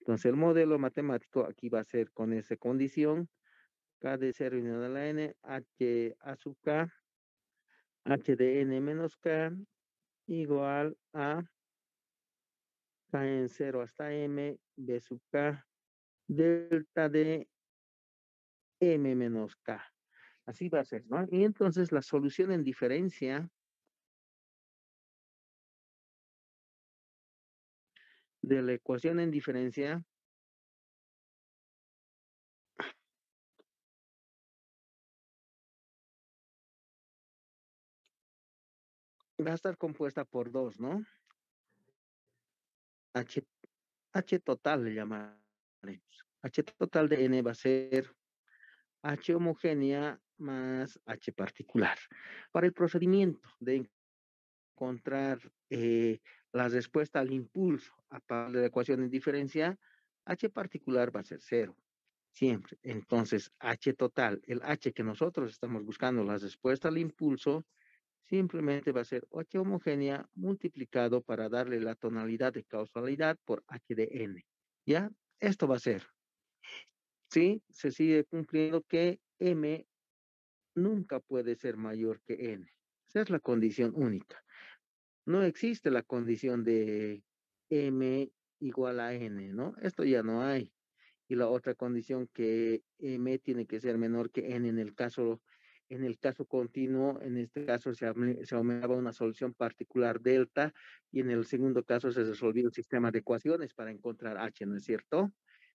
Entonces el modelo matemático aquí va a ser con esa condición, K de 0 unido a la n, H a sub K, H de n menos K, igual a K en 0 hasta M, B sub K, delta de M menos K. Así va a ser, ¿no? Y entonces la solución en diferencia de la ecuación en diferencia va a estar compuesta por dos, ¿no? H, H total le llamaremos. H total de N va a ser H homogénea más H particular. Para el procedimiento de encontrar la respuesta al impulso a partir de la ecuación en diferencia, H particular va a ser cero, siempre. Entonces, H total, el H que nosotros estamos buscando, la respuesta al impulso, simplemente va a ser H homogénea multiplicado para darle la tonalidad de causalidad por H de N. ¿Ya? Esto va a ser. ¿Sí? Se sigue cumpliendo que M nunca puede ser mayor que N. Esa es la condición única. No existe la condición de M igual a N, ¿no? Esto ya no hay. Y la otra condición que M tiene que ser menor que N en el caso continuo, en este caso se aumentaba una solución particular delta y en el segundo caso se resolvió el sistema de ecuaciones para encontrar H, ¿no es cierto?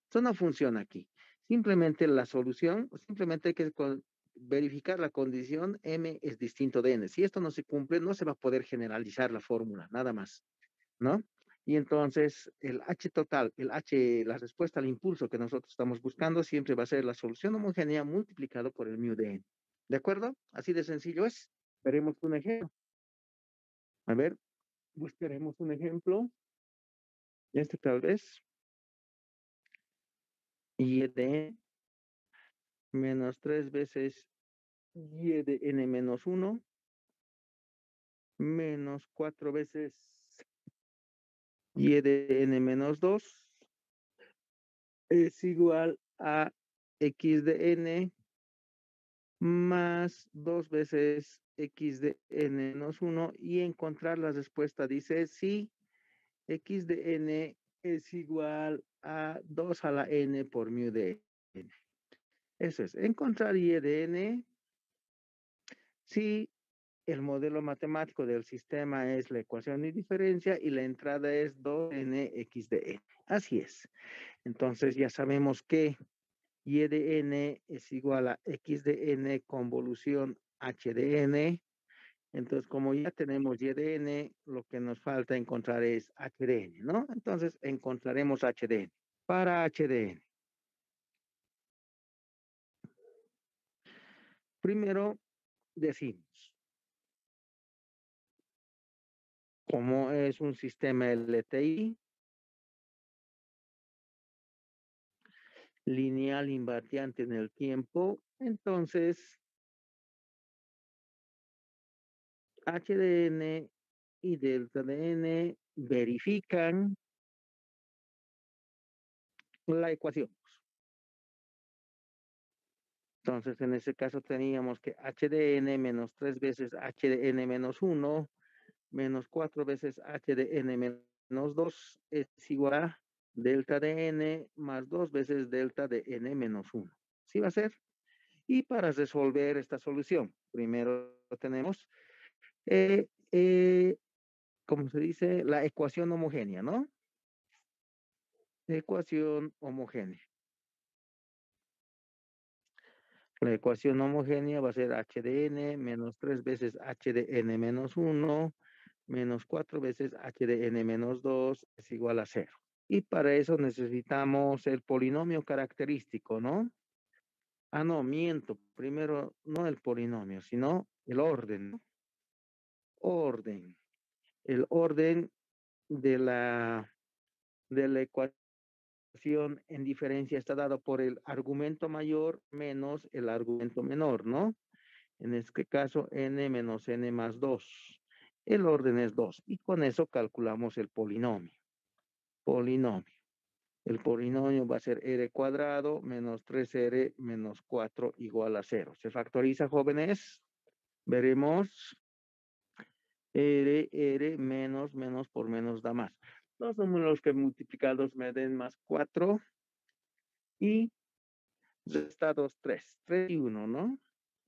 Eso no funciona aquí. Simplemente la solución, simplemente hay que verificar la condición M es distinto de N. Si esto no se cumple, no se va a poder generalizar la fórmula, nada más, ¿no? Y entonces el H total, el H, la respuesta al impulso que nosotros estamos buscando siempre va a ser la solución homogénea multiplicado por el mu de N. ¿De acuerdo? Así de sencillo es. Veremos un ejemplo. A ver, buscaremos un ejemplo. Este tal vez. Y de menos 3 veces y de n menos 1 menos 4 veces y de n menos 2 es igual a x de n más 2 veces x de n menos 1 y encontrar la respuesta. Dice si x de n es igual a 2 a la n por mu de n. Eso es, encontrar y de n si el modelo matemático del sistema es la ecuación de diferencia y la entrada es 2nx de n. Así es. Entonces ya sabemos que y de n es igual a x de n convolución h de n. Entonces, como ya tenemos y de n, lo que nos falta encontrar es h de n, ¿no? Entonces, encontraremos h de n. Para h de n, primero decimos, como es un sistema LTI, lineal invariante en el tiempo, entonces h de n y delta de n verifican la ecuación. Entonces, en ese caso teníamos que h de n menos 3 veces h de n menos 1 menos 4 veces h de n menos 2 es igual a delta de n más 2 veces delta de n menos 1. ¿Sí va a ser? Y para resolver esta solución, primero tenemos, eh, eh, ¿cómo se dice? La ecuación homogénea, ¿no? Ecuación homogénea. La ecuación homogénea va a ser h de n menos 3 veces h de n menos 1 menos 4 veces h de n menos 2 es igual a 0. Y para eso necesitamos el polinomio característico, ¿no? Ah, no, miento. Primero, no el polinomio, sino el orden, ¿no? Orden. El orden de la ecuación en diferencia está dado por el argumento mayor menos el argumento menor, ¿no? En este caso, n menos n más 2. El orden es 2. Y con eso calculamos el polinomio. Polinomio. El polinomio va a ser r cuadrado menos 3r menos 4 igual a 0. ¿Se factoriza, jóvenes? Veremos. R menos por menos da más. Los números que multiplicados me den más 4 y restados 3. 3 y 1, ¿no?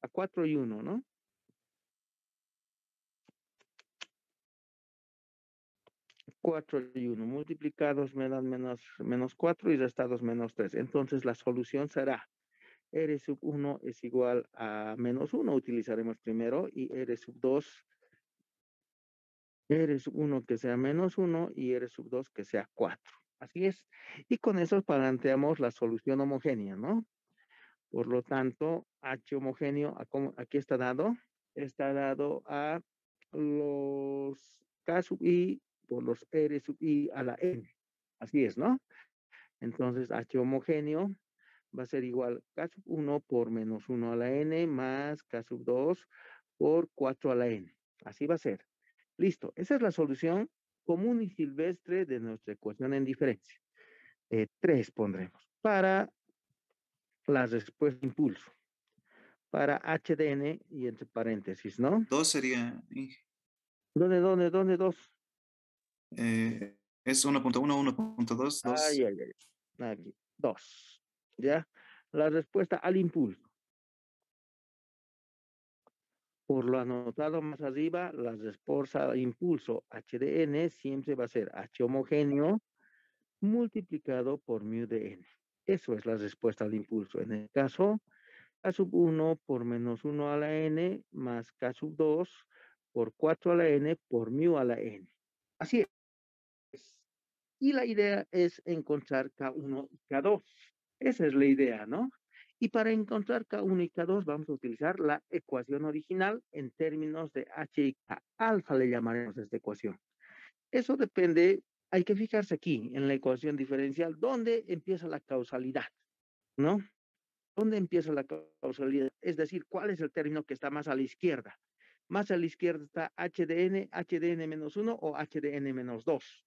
A 4 y 1, ¿no? 4 y 1 multiplicados me dan menos 4 y restados menos 3. Entonces la solución será R sub 1 es igual a menos 1. Utilizaremos primero y R sub 2, R sub 1 que sea menos 1 y R sub 2 que sea 4. Así es. Y con eso planteamos la solución homogénea, ¿no? Por lo tanto, H homogéneo, aquí está dado a los K sub I por los R sub I a la N. Así es, ¿no? Entonces, H homogéneo va a ser igual K sub 1 por menos 1 a la N más K sub 2 por 4 a la N. Así va a ser. Listo. Esa es la solución común y silvestre de nuestra ecuación en diferencia. 3 pondremos para la respuesta de impulso. Para HDN y entre paréntesis, ¿no? 2 sería, ¿Dónde dos? es 1.1, 1.2, Ay, 2. ay, ay. Aquí, dos. ¿Ya? La respuesta al impulso. Por lo anotado más arriba, la respuesta al impulso HDN siempre va a ser H homogéneo multiplicado por mu de n. Eso es la respuesta al impulso. En el caso, K sub 1 por menos 1 a la n más K sub 2 por 4 a la n por mu a la n. Así es. Y la idea es encontrar K1 y K2. Esa es la idea, ¿no? Y para encontrar K1 y K2 vamos a utilizar la ecuación original en términos de H y K. Alfa le llamaremos a esta ecuación. Eso depende, hay que fijarse aquí en la ecuación diferencial, ¿dónde empieza la causalidad? ¿No? ¿Dónde empieza la causalidad? Es decir, ¿cuál es el término que está más a la izquierda? Más a la izquierda está HDN menos 1 o HDN menos 2.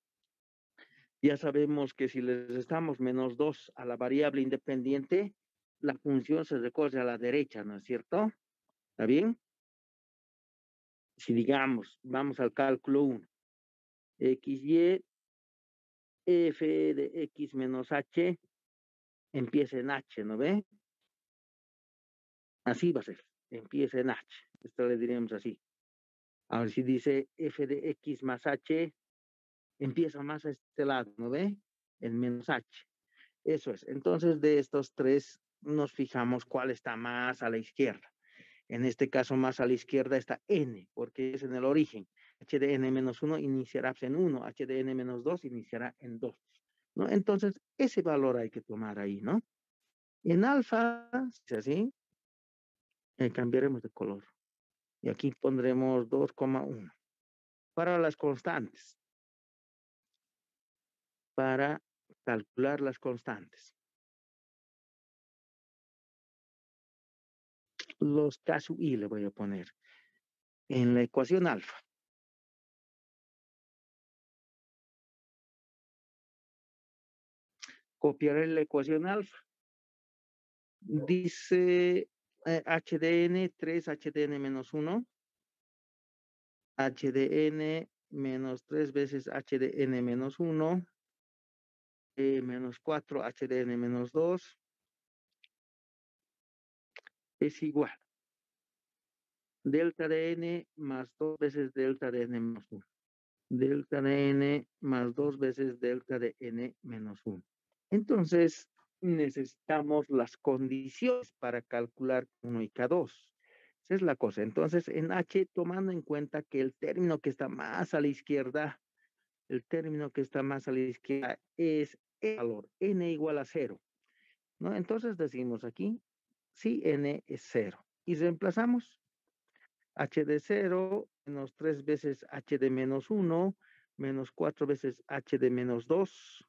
Ya sabemos que si les restamos menos 2 a la variable independiente, la función se recorre a la derecha, ¿no es cierto? ¿Está bien? Si digamos, vamos al cálculo 1, XY, F de X menos H, empieza en H, ¿no ve? Así va a ser, empieza en H. Esto le diríamos así. Ahora si dice F de X más H, empieza más a este lado, ¿no ve? En menos H. Eso es. Entonces, de estos tres, nos fijamos cuál está más a la izquierda. En este caso, más a la izquierda está n, porque es en el origen. H de n menos 1 iniciará en 1, H de n menos 2 iniciará en 2. ¿No? Entonces, ese valor hay que tomar ahí, ¿no? En alfa, si es así, cambiaremos de color. Y aquí pondremos 2,1. Para las constantes, para calcular las constantes. Los K sub I le voy a poner en la ecuación alfa. Copiaré la ecuación alfa. Dice HDN 3 HDN menos 1, HDN menos 3 veces HDN menos 1, menos 4 HDN menos 2, es igual. Delta de n más 2 veces delta de n menos 1. Delta de n más 2 veces delta de n menos 1. Entonces, necesitamos las condiciones para calcular K1 y K2. Esa es la cosa. Entonces, en H, tomando en cuenta que el término que está más a la izquierda, el término que está más a la izquierda es el valor, n igual a 0. ¿No? Entonces decimos aquí, si n es 0. Y reemplazamos h de 0 menos 3 veces h de menos 1, menos 4 veces h de menos 2.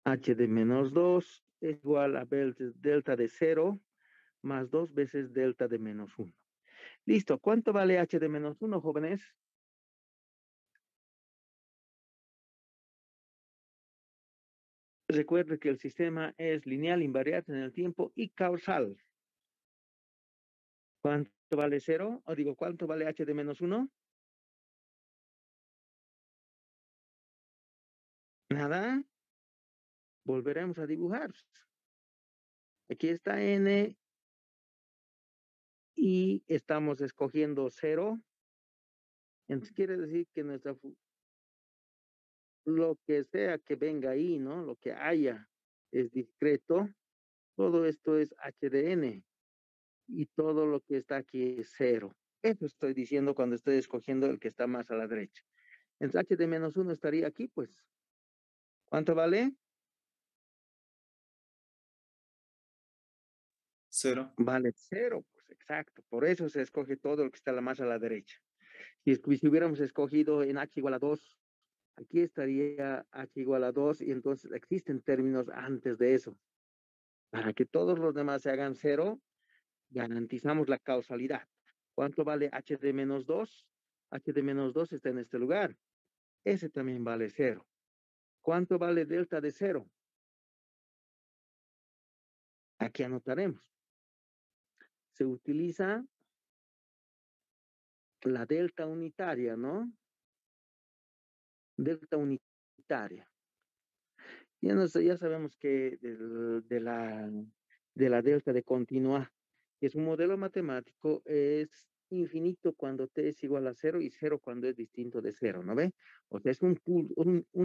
H de menos 2 es igual a delta de 0 más 2 veces delta de menos 1. Listo. ¿Cuánto vale h de menos 1, jóvenes? Recuerde que el sistema es lineal, invariante en el tiempo y causal. ¿Cuánto vale cero? O digo, ¿cuánto vale h de menos 1? Nada. Volveremos a dibujar. Aquí está n y estamos escogiendo 0. Entonces quiere decir que lo que sea que venga ahí, ¿no? Lo que haya es discreto. Todo esto es h de n y todo lo que está aquí es 0. Eso estoy diciendo cuando estoy escogiendo el que está más a la derecha. Entonces h de menos 1 estaría aquí, pues. ¿Cuánto vale? 0. Vale 0, pues exacto. Por eso se escoge todo lo que está más a la derecha. Si hubiéramos escogido en h igual a 2, aquí estaría h igual a 2 y entonces existen términos antes de eso. Para que todos los demás se hagan 0, garantizamos la causalidad. ¿Cuánto vale h de menos 2? H de menos 2 está en este lugar. Ese también vale 0. ¿Cuánto vale delta de 0? Aquí anotaremos. Se utiliza la delta unitaria, ¿no? Delta unitaria. Ya sabemos que de la delta de continua, que es un modelo matemático, es infinito cuando t es igual a 0 y 0 cuando es distinto de 0, ¿no ve? O sea, es un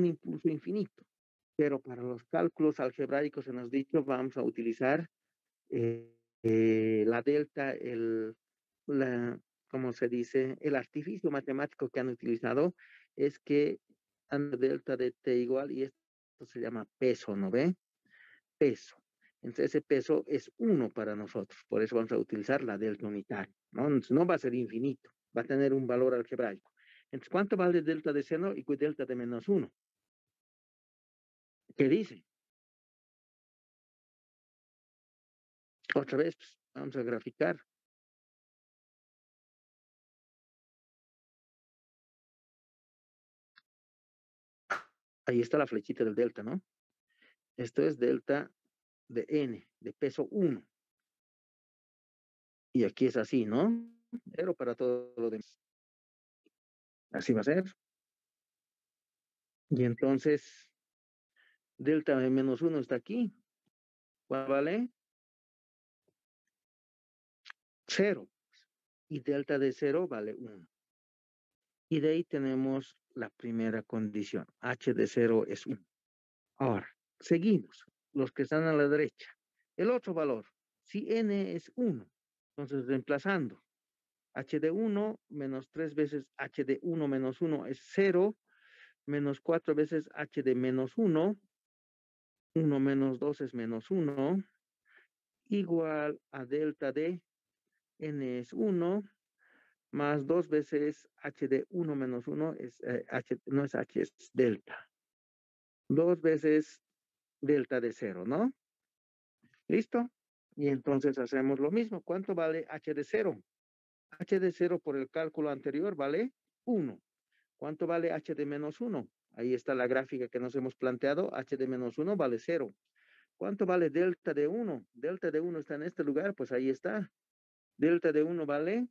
impulso infinito. Pero para los cálculos algebraicos se nos ha dicho, vamos a utilizar la delta, ¿cómo se dice? El artificio matemático que han utilizado es que han delta de t igual y esto se llama peso, ¿no ve? Peso. Entonces ese peso es 1 para nosotros, por eso vamos a utilizar la delta unitaria, ¿no? Entonces, no va a ser infinito, va a tener un valor algebraico. Entonces, ¿cuánto vale delta de 0 y delta de menos 1? ¿Qué dice? Otra vez, pues, vamos a graficar. Ahí está la flechita del delta, ¿no? Esto es delta de n, de peso 1. Y aquí es así, ¿no? 0 para todo lo demás. Así va a ser. Y entonces, delta de menos 1 está aquí. ¿Cuál vale? 0. Y delta de 0 vale 1. Y de ahí tenemos la primera condición. H de 0 es 1. Ahora, seguimos. Los que están a la derecha. El otro valor. Si n es 1, entonces reemplazando. H de 1 menos 3 veces H de 1 menos 1 es 0. Menos 4 veces H de menos 1. 1 menos 2 es menos 1. Igual a delta de n es 1. Más 2 veces H de 1 menos 1 es H, no es H, es delta. 2 veces delta de 0, ¿no? ¿Listo? Y entonces hacemos lo mismo. ¿Cuánto vale H de 0? H de 0 por el cálculo anterior vale 1. ¿Cuánto vale H de menos 1? Ahí está la gráfica que nos hemos planteado. H de menos 1 vale 0. ¿Cuánto vale delta de 1? Delta de 1 está en este lugar, pues ahí está. Delta de 1 vale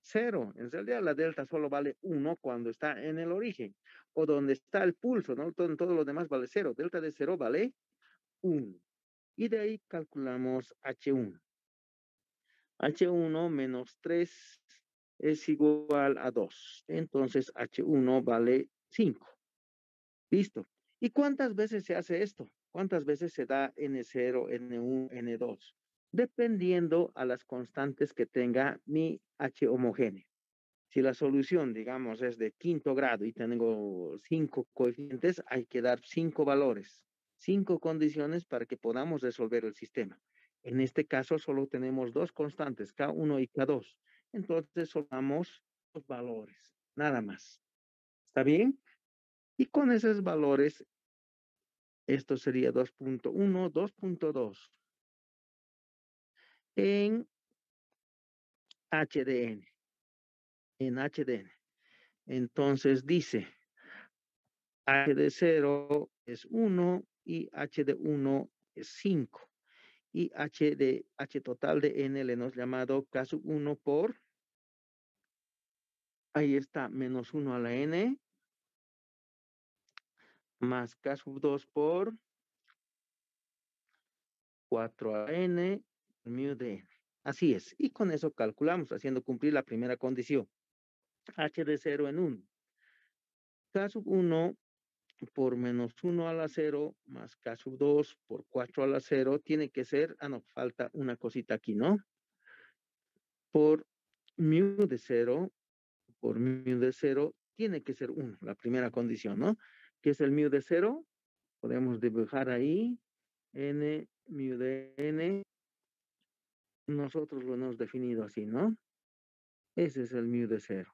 0. En realidad la delta solo vale 1 cuando está en el origen o donde está el pulso, ¿no? Todo lo demás vale 0. Delta de 0 vale 1. Y de ahí calculamos H1. H1 menos 3 es igual a 2. Entonces H1 vale 5. Listo. ¿Y cuántas veces se hace esto? ¿Cuántas veces se da N0, N1, N2? Dependiendo a las constantes que tenga mi H homogéneo. Si la solución, digamos, es de quinto grado y tengo 5 coeficientes, hay que dar 5 valores, 5 condiciones para que podamos resolver el sistema. En este caso solo tenemos 2 constantes, K1 y K2. Entonces soltamos los valores, nada más. ¿Está bien? Y con esos valores, esto sería 2.1, 2.2 en HDN, en HDN. Entonces dice, H de 0 es 1 y H de 1 es 5. Y H total de N le hemos llamado K sub 1 por, ahí está, menos 1 a la N, más K sub 2 por 4 a N, mu de N. Así es. Y con eso calculamos, haciendo cumplir la primera condición. H de 0 en 1. K sub 1 por menos 1 a la 0 más K sub 2 por 4 a la 0 tiene que ser, no, falta una cosita aquí, ¿no? Por mu de 0, por mu de 0 tiene que ser 1, la primera condición, ¿no? ¿Qué es el mu de 0? Podemos dibujar ahí, n, mu de n, nosotros lo hemos definido así, ¿no? Ese es el mu de 0,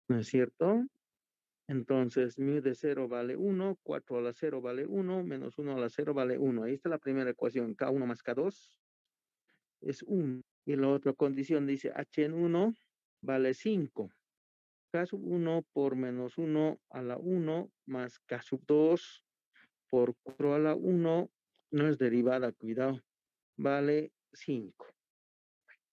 ¿no es cierto? Entonces, mu de 0 vale 1, 4 a la 0 vale 1, menos 1 a la 0 vale 1. Ahí está la primera ecuación, K1 más K2 es 1. Y la otra condición dice H en 1 vale 5. K sub 1 por menos 1 a la 1 más K sub 2 por 4 a la 1, no es derivada, cuidado, vale 5.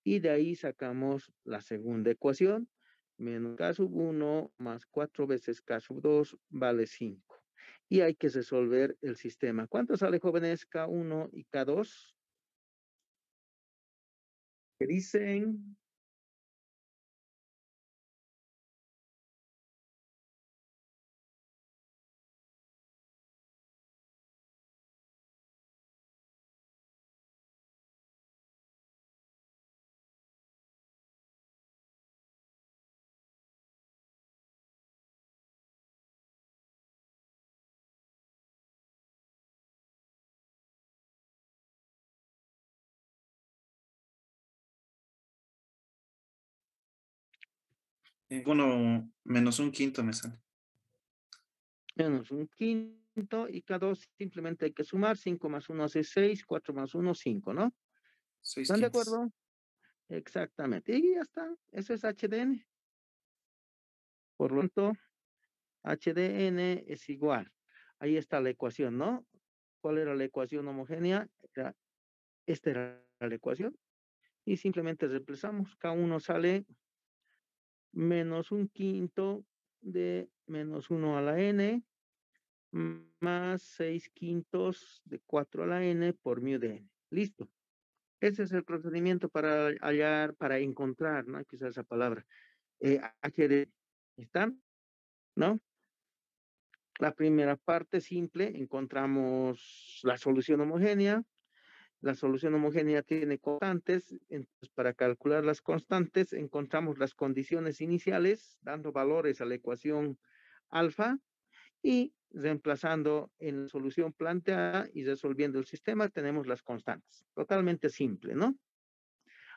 Y de ahí sacamos la segunda ecuación, menos K sub 1 más 4 veces K sub 2 vale 5. Y hay que resolver el sistema. ¿Cuánto sale, jóvenes? K1 y K2. ¿Qué dicen? Bueno, menos un quinto me sale. Menos un quinto y K2 simplemente hay que sumar. 5 más 1 hace 6, 4 más 1, 5, ¿no? Seis ¿Están de quintos. acuerdo? Exactamente. Y ya está. Eso es HDN. Por lo tanto, HDN es igual. Ahí está la ecuación, ¿no? ¿Cuál era la ecuación homogénea? Esta era la ecuación. Y simplemente reemplazamos. K1 sale menos un quinto de menos 1 a la n más 6 quintos de 4 a la n por mu de n. Listo. Ese es el procedimiento para hallar, para encontrar, ¿no? Quizás esa palabra. HD. ¿Están? ¿No? La primera parte simple, encontramos la solución homogénea. La solución homogénea tiene constantes. Entonces, para calcular las constantes, encontramos las condiciones iniciales, dando valores a la ecuación alfa y reemplazando en la solución planteada y resolviendo el sistema, tenemos las constantes. Totalmente simple, ¿no?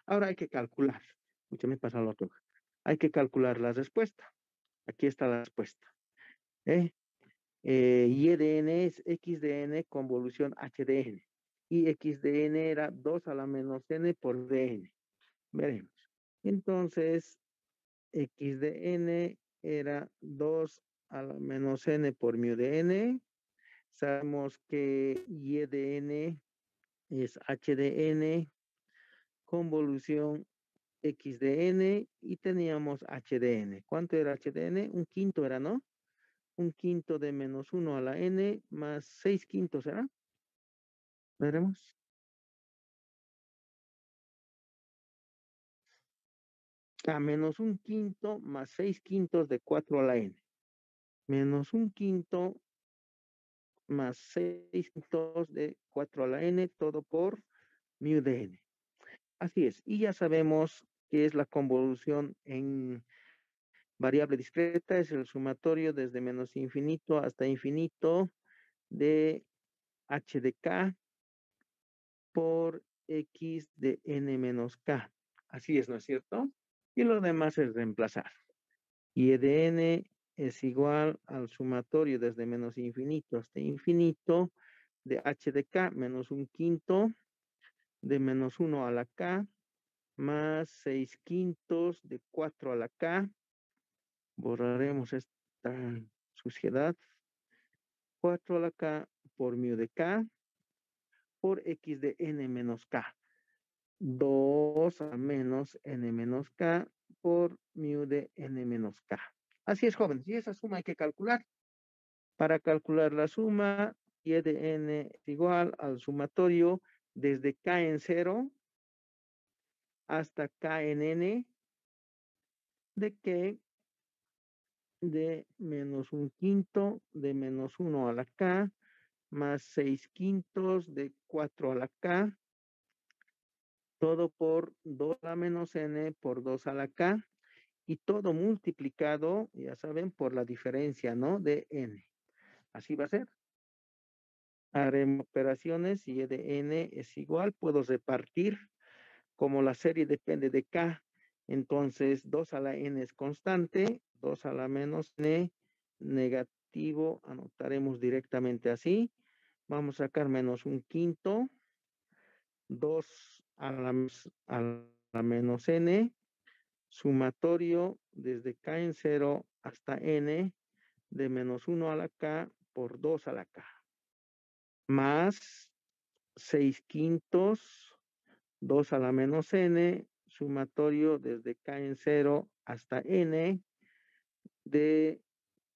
Ahora hay que calcular. Mucho me pasa lo otro. Hay que calcular la respuesta. Aquí está la respuesta. Y de n es x de n convolución h de n. Y x de n era 2 a la menos n por dn. Veremos. Entonces, x de n era 2 a la menos n por mu de n. Sabemos que y de n es h de n convolución x de n y teníamos h de n. ¿Cuánto era h de n? Un quinto era, ¿no? Un quinto de menos 1 a la n más 6 quintos, ¿será? Veremos. A menos un quinto más 6 quintos de 4 a la n. Menos un quinto más 6 quintos de 4 a la n, todo por mu de n. Así es. Y ya sabemos que es la convolución en variable discreta, es el sumatorio desde menos infinito hasta infinito de h de k por x de n menos k. Así es, ¿no es cierto? Y lo demás es reemplazar. Y de n es igual al sumatorio desde menos infinito hasta infinito de h de k menos un quinto de menos 1 a la k más 6 quintos de 4 a la k. Borraremos esto suciedad, 4 a la k por mu de k por x de n menos k. 2 a menos n menos k por mu de n menos k. Así es, jóvenes. Y esa suma hay que calcular. Para calcular la suma, y de n es igual al sumatorio desde k en 0 hasta k en n de que de menos un quinto de menos 1 a la k más 6 quintos de 4 a la k, todo por 2 a la menos n por 2 a la k, y todo multiplicado, ya saben, por la diferencia, ¿no? De n. Así va a ser. Haremos operaciones y e de n es igual, puedo repartir, como la serie depende de k, entonces 2 a la n es constante, 2 a la menos n negativo, anotaremos directamente así, vamos a sacar menos un quinto, 2 a la menos n, sumatorio desde k en 0 hasta n, de menos 1 a la k por 2 a la k, más 6 quintos, 2 a la menos n, sumatorio desde k en 0 hasta n, de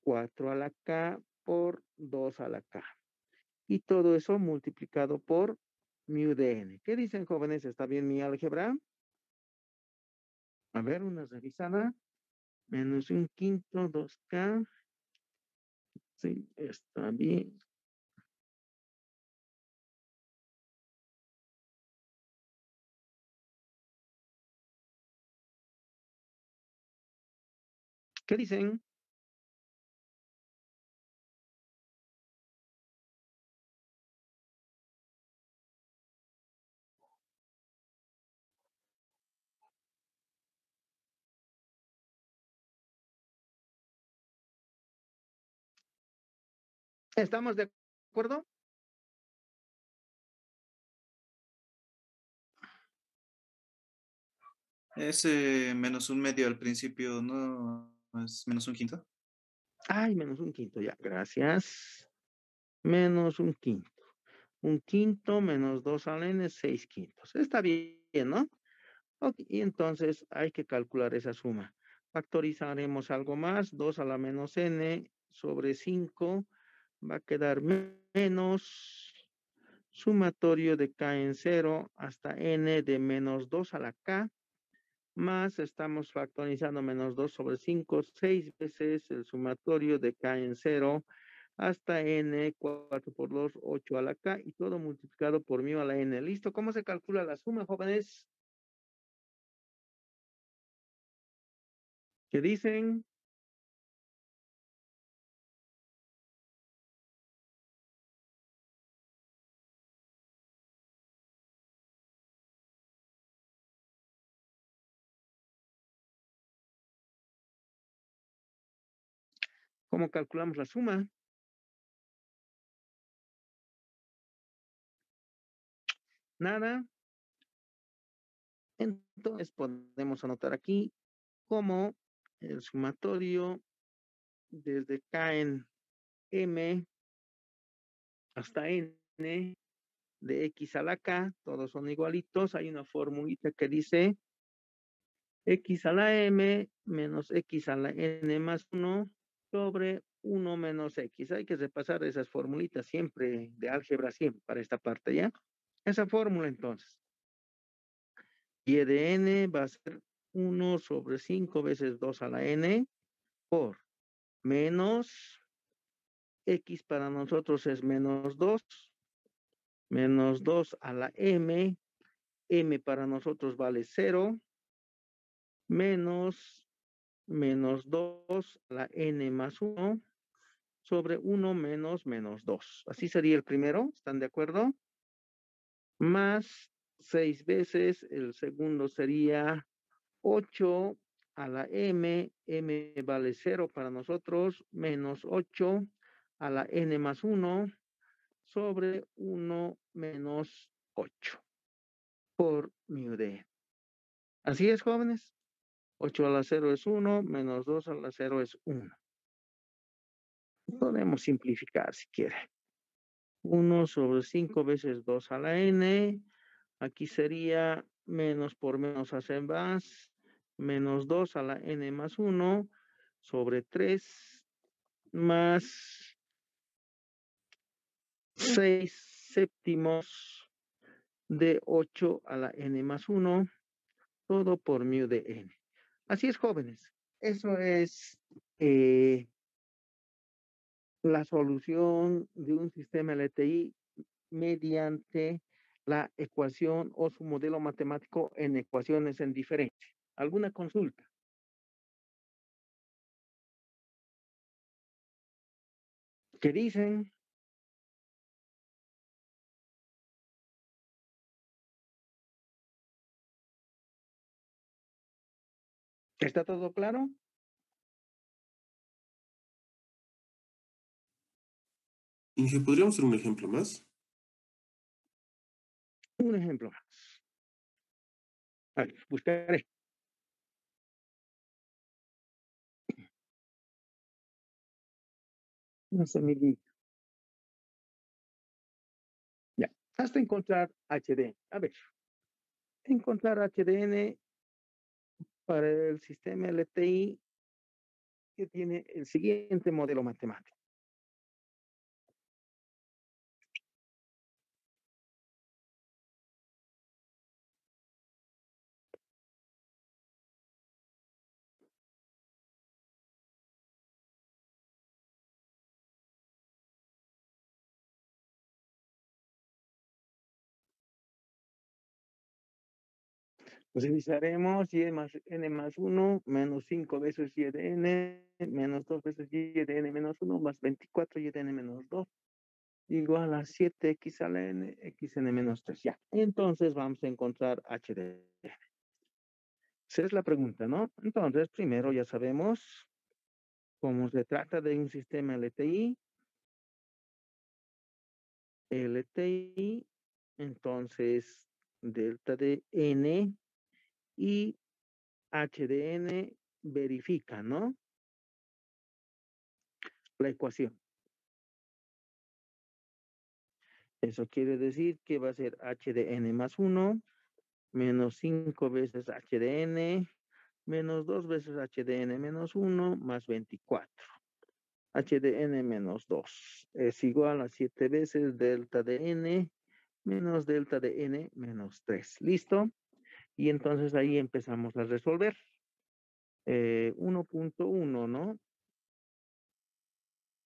4 a la k por 2 a la k. Y todo eso multiplicado por mu de n. ¿Qué dicen, jóvenes? ¿Está bien mi álgebra? A ver, una revisada. Menos un quinto, 2k. Sí, está bien. ¿Qué dicen? ¿Estamos de acuerdo? Es menos un medio al principio, ¿no? Es menos un quinto. Ay, menos un quinto, ya, gracias. Menos un quinto. Un quinto menos 2 al n, 6 quintos. Está bien, ¿no? Ok, y entonces hay que calcular esa suma. Factorizaremos algo más, 2 a la menos n sobre 5 va a quedar menos sumatorio de k en 0 hasta n de menos 2 a la k, más estamos factorizando menos 2 sobre 5, 6 veces el sumatorio de k en 0 hasta n, 4 por 2, 8 a la k, y todo multiplicado por mu a la n. ¿Listo? ¿Cómo se calcula la suma, jóvenes? ¿Qué dicen? ¿Cómo calculamos la suma? Nada. Entonces podemos anotar aquí como el sumatorio desde k en m hasta n de x a la k, todos son igualitos. Hay una formulita que dice x a la m menos x a la n más 1 sobre 1 menos x. Hay que repasar esas formulitas siempre de álgebra, siempre para esta parte, ¿ya? Esa fórmula entonces. Y de n va a ser 1 sobre 5 veces 2 a la n por menos x para nosotros es menos 2 a la m, m para nosotros vale 0, menos 2 a la n más 1 sobre 1 menos 2. Así sería el primero, ¿están de acuerdo? Más 6 veces, el segundo sería 8 a la m vale 0 para nosotros, menos 8 a la n más 1 sobre 1 menos 8 por mu de. Así es, jóvenes. 8 a la 0 es 1, menos 2 a la 0 es 1. Podemos simplificar si quiere. 1/5 veces 2 a la n. Aquí sería menos por menos hace más. Menos 2 a la n más 1 sobre 3 más 6/7 de 8 a la n más 1, todo por mu de n. Así es, jóvenes. Eso es la solución de un sistema LTI mediante la ecuación o su modelo matemático en ecuaciones en diferencia. ¿Alguna consulta? ¿Qué dicen? ¿Está todo claro? Inge, ¿podríamos hacer un ejemplo más? Un ejemplo más. A ver, buscaré. No sé, mi. Ya, hasta encontrar HD. A ver, encontrar HDN para el sistema LTI que tiene el siguiente modelo matemático. Pues iniciaremos y más n más 1 menos 5 veces y de n menos 2 veces y de n menos 1 más 24 y de n menos 2 igual a 7x a la n, xn menos 3. Ya, entonces vamos a encontrar h de n. Esa es la pregunta, ¿no? Entonces, primero ya sabemos cómo se trata de un sistema LTI, entonces delta de n y h de n verifica, ¿no? La ecuación. Eso quiere decir que va a ser h de n más 1 menos 5 veces h de n menos 2 veces h de n menos 1 más 24. H de n menos 2 es igual a 7 veces delta de n menos delta de n menos 3. ¿Listo? Y entonces ahí empezamos a resolver. 1.1, ¿no?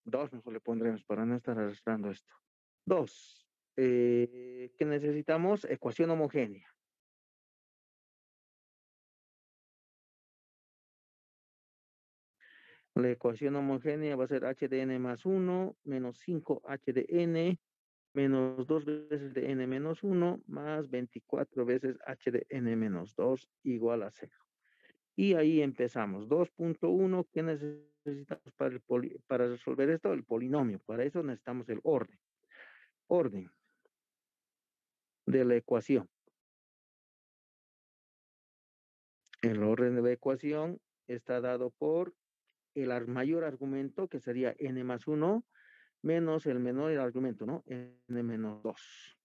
2 mejor le pondremos para no estar arrastrando esto. 2. ¿Qué necesitamos? Ecuación homogénea. La ecuación homogénea va a ser h de n más 1 menos 5h de n menos 2 veces de n menos 1 más 24 veces h de n menos 2 igual a 0. Y ahí empezamos. 2.1, ¿qué necesitamos para resolver esto? El polinomio. Para eso necesitamos el orden. Orden de la ecuación. El orden de la ecuación está dado por el mayor argumento, que sería n más 1, menos el menor argumento, ¿no? N menos 2.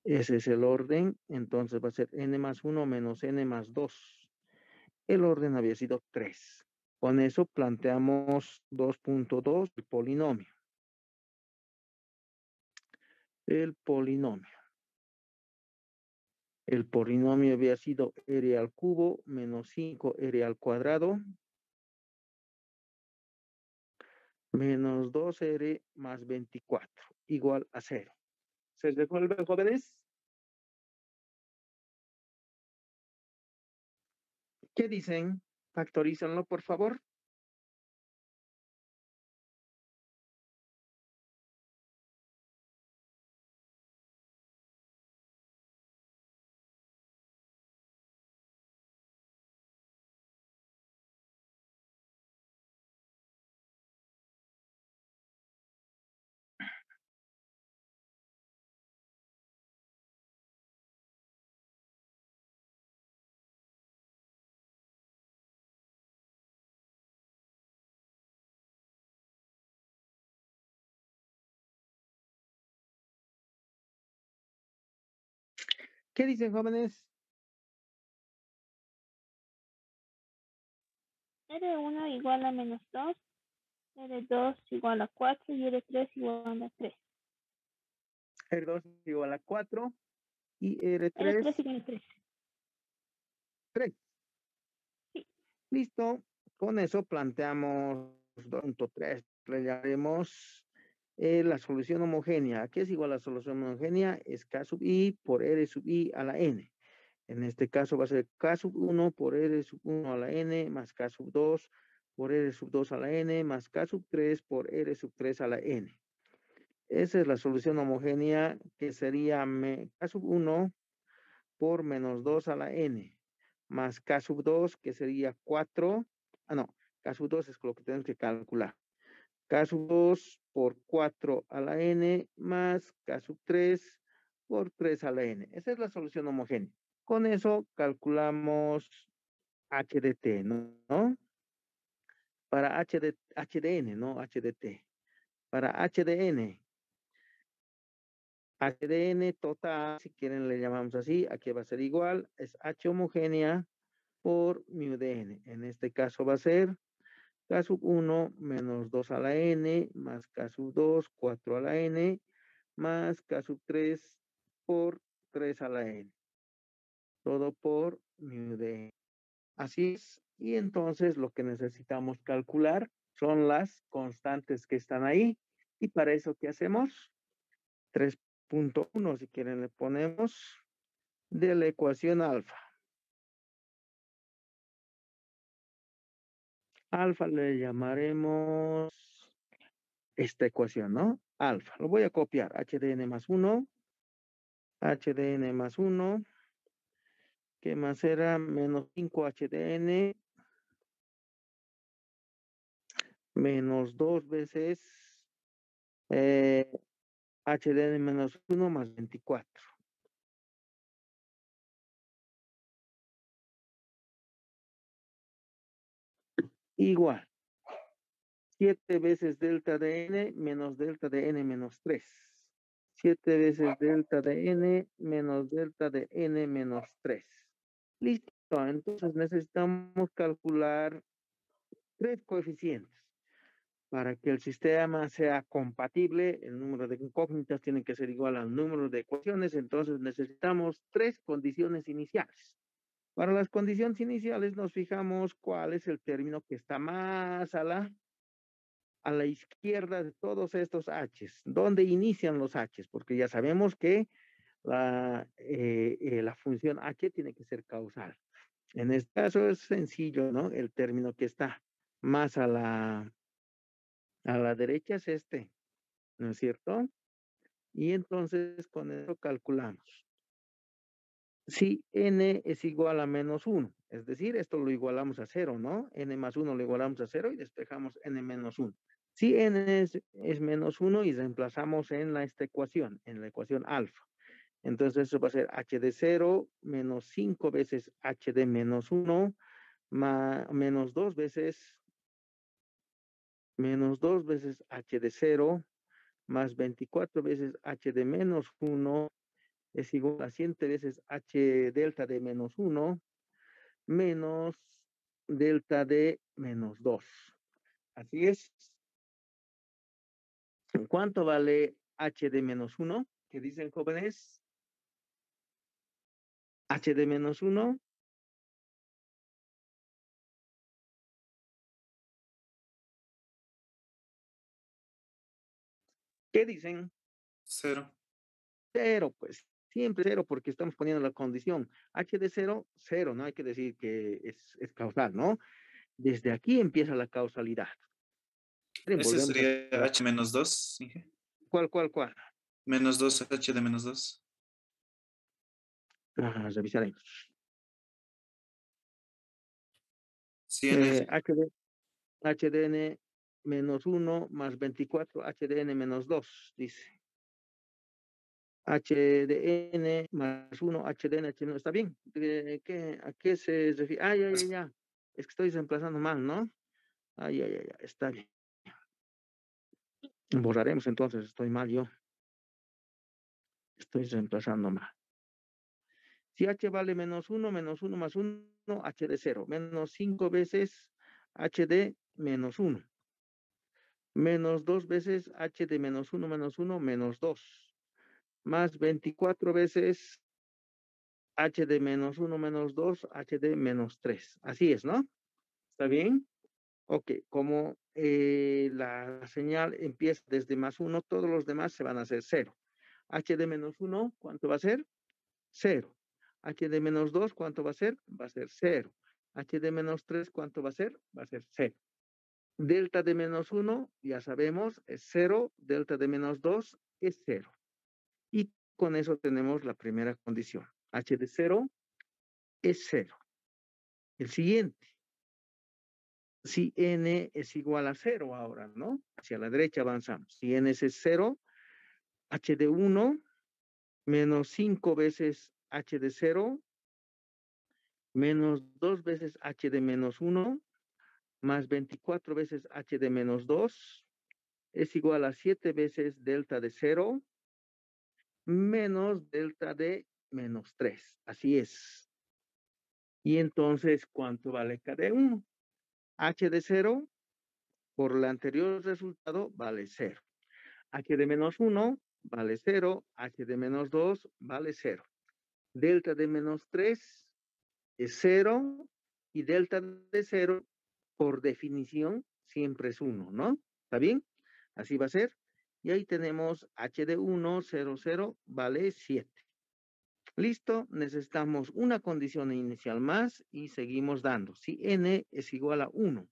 Ese es el orden, entonces va a ser n más 1 menos n más 2. El orden había sido 3. Con eso planteamos 2.2, el polinomio. El polinomio. El polinomio había sido r al cubo menos 5r al cuadrado menos 2r más 24 igual a 0. ¿Se resuelve, jóvenes? ¿Qué dicen? Factorícenlo, por favor. ¿Qué dicen, jóvenes? R1 igual a -2, R2 igual a 4 y R3 igual a 3. R2 igual a 4 y R3, R3 igual a 3. 3. Sí. Listo. Con eso planteamos 2.3. Le llamaremos la solución homogénea. ¿Qué es igual a la solución homogénea? Es K sub I por R sub I a la N. En este caso va a ser K sub 1 por R sub 1 a la N más K sub 2 por R sub 2 a la N más K sub 3 por R sub 3 a la N. Esa es la solución homogénea que sería K sub 1 por menos 2 a la N más K sub 2 que sería 4. No, K sub 2 es lo que tenemos que calcular. K sub 2 por 4 a la N más K sub 3 por 3 a la N. Esa es la solución homogénea. Con eso calculamos H de T, ¿no? Para H de N, no H de T. Para H de N. H de N total, si quieren le llamamos así, aquí va a ser igual, es H homogénea por mu de N. En este caso va a ser K sub 1 menos 2 a la N más K sub 2, 4 a la N más K sub 3 por 3 a la N. Todo por mu de N. Así es. Y entonces lo que necesitamos calcular son las constantes que están ahí. Y para eso, ¿qué hacemos? 3.1, si quieren, le ponemos de la ecuación alfa. Alfa le llamaremos esta ecuación, ¿no? Alfa. Lo voy a copiar. H de n más 1. H de n más 1. ¿Qué más era? Menos 5 H de n. Menos 2 veces H de n menos 1 más 24. Igual. 7 veces delta de n menos delta de n menos 3. 7 veces delta de n menos delta de n menos 3. Listo. Entonces necesitamos calcular 3 coeficientes. Para que el sistema sea compatible, el número de incógnitas tiene que ser igual al número de ecuaciones. Entonces necesitamos 3 condiciones iniciales. Para las condiciones iniciales nos fijamos cuál es el término que está más a la izquierda de todos estos H's. ¿Dónde inician los H's? Porque ya sabemos que la función H tiene que ser causal. En este caso es sencillo, ¿no? El término que está más a la derecha es este, ¿no es cierto? Y entonces con eso calculamos. Si n es igual a menos 1, es decir, esto lo igualamos a 0, ¿no? N más 1 lo igualamos a 0 y despejamos n menos 1. Si n es menos 1 y reemplazamos en esta ecuación, en la ecuación alfa. Entonces eso va a ser h de 0 menos 5 veces h de menos 1 menos 2 veces h de 0 más 24 veces h de menos 1 es igual a 100 veces h delta de menos 1 menos delta de menos 2. Así es. ¿Cuánto vale h de menos 1? ¿Qué dicen, jóvenes? H de menos 1. ¿Qué dicen? 0. 0, pues. Siempre 0 porque estamos poniendo la condición. H de 0, 0. No hay que decir que es causal, ¿no? Desde aquí empieza la causalidad. Ese Volvemos a... sería h menos 2. ¿Cuál? Menos 2 h de menos 2. Revisaremos. Sí, en el... HDN menos 1 más 24, HDN menos 2, dice. HDN más 1, HDN, ¿está bien? ¿A qué se refiere? Ya. Es que estoy reemplazando mal, ¿no? Ya, está bien. Borraremos entonces, estoy mal yo. Estoy reemplazando mal. Si h vale menos 1 más 1, h de 0. Menos 5 veces h de menos 1. Menos 2 veces h de menos 1, menos 2. Más 24 veces h de menos 1, menos 2, h de menos 3. Así es, ¿no? ¿Está bien? Ok, como la señal empieza desde más 1, todos los demás se van a hacer 0. H de menos 1, ¿cuánto va a ser? 0. H de menos 2, ¿cuánto va a ser? Va a ser 0. H de menos 3, ¿cuánto va a ser? Va a ser 0. Delta de menos 1, ya sabemos, es 0. Delta de menos 2 es 0. Y con eso tenemos la primera condición. H de 0 es 0. El siguiente. Si n es igual a 0 ahora, ¿no? Hacia la derecha avanzamos. Si n es 0, h de 1 menos 5 veces h de 0 menos 2 veces h de menos 1 más 24 veces h de menos 2 es igual a 7 veces delta de 0 menos delta de menos 3. Así es. Y entonces, ¿cuánto vale cada uno? H de 0 por el anterior resultado vale 0. H de menos 1 vale 0. H de menos 2 vale 0. Delta de menos 3 es 0. Y delta de 0, por definición, siempre es 1, ¿no? ¿Está bien? Así va a ser. Y ahí tenemos H de 1, 0, 0, vale 7. Listo, necesitamos una condición inicial más y seguimos dando. Si n es igual a 1,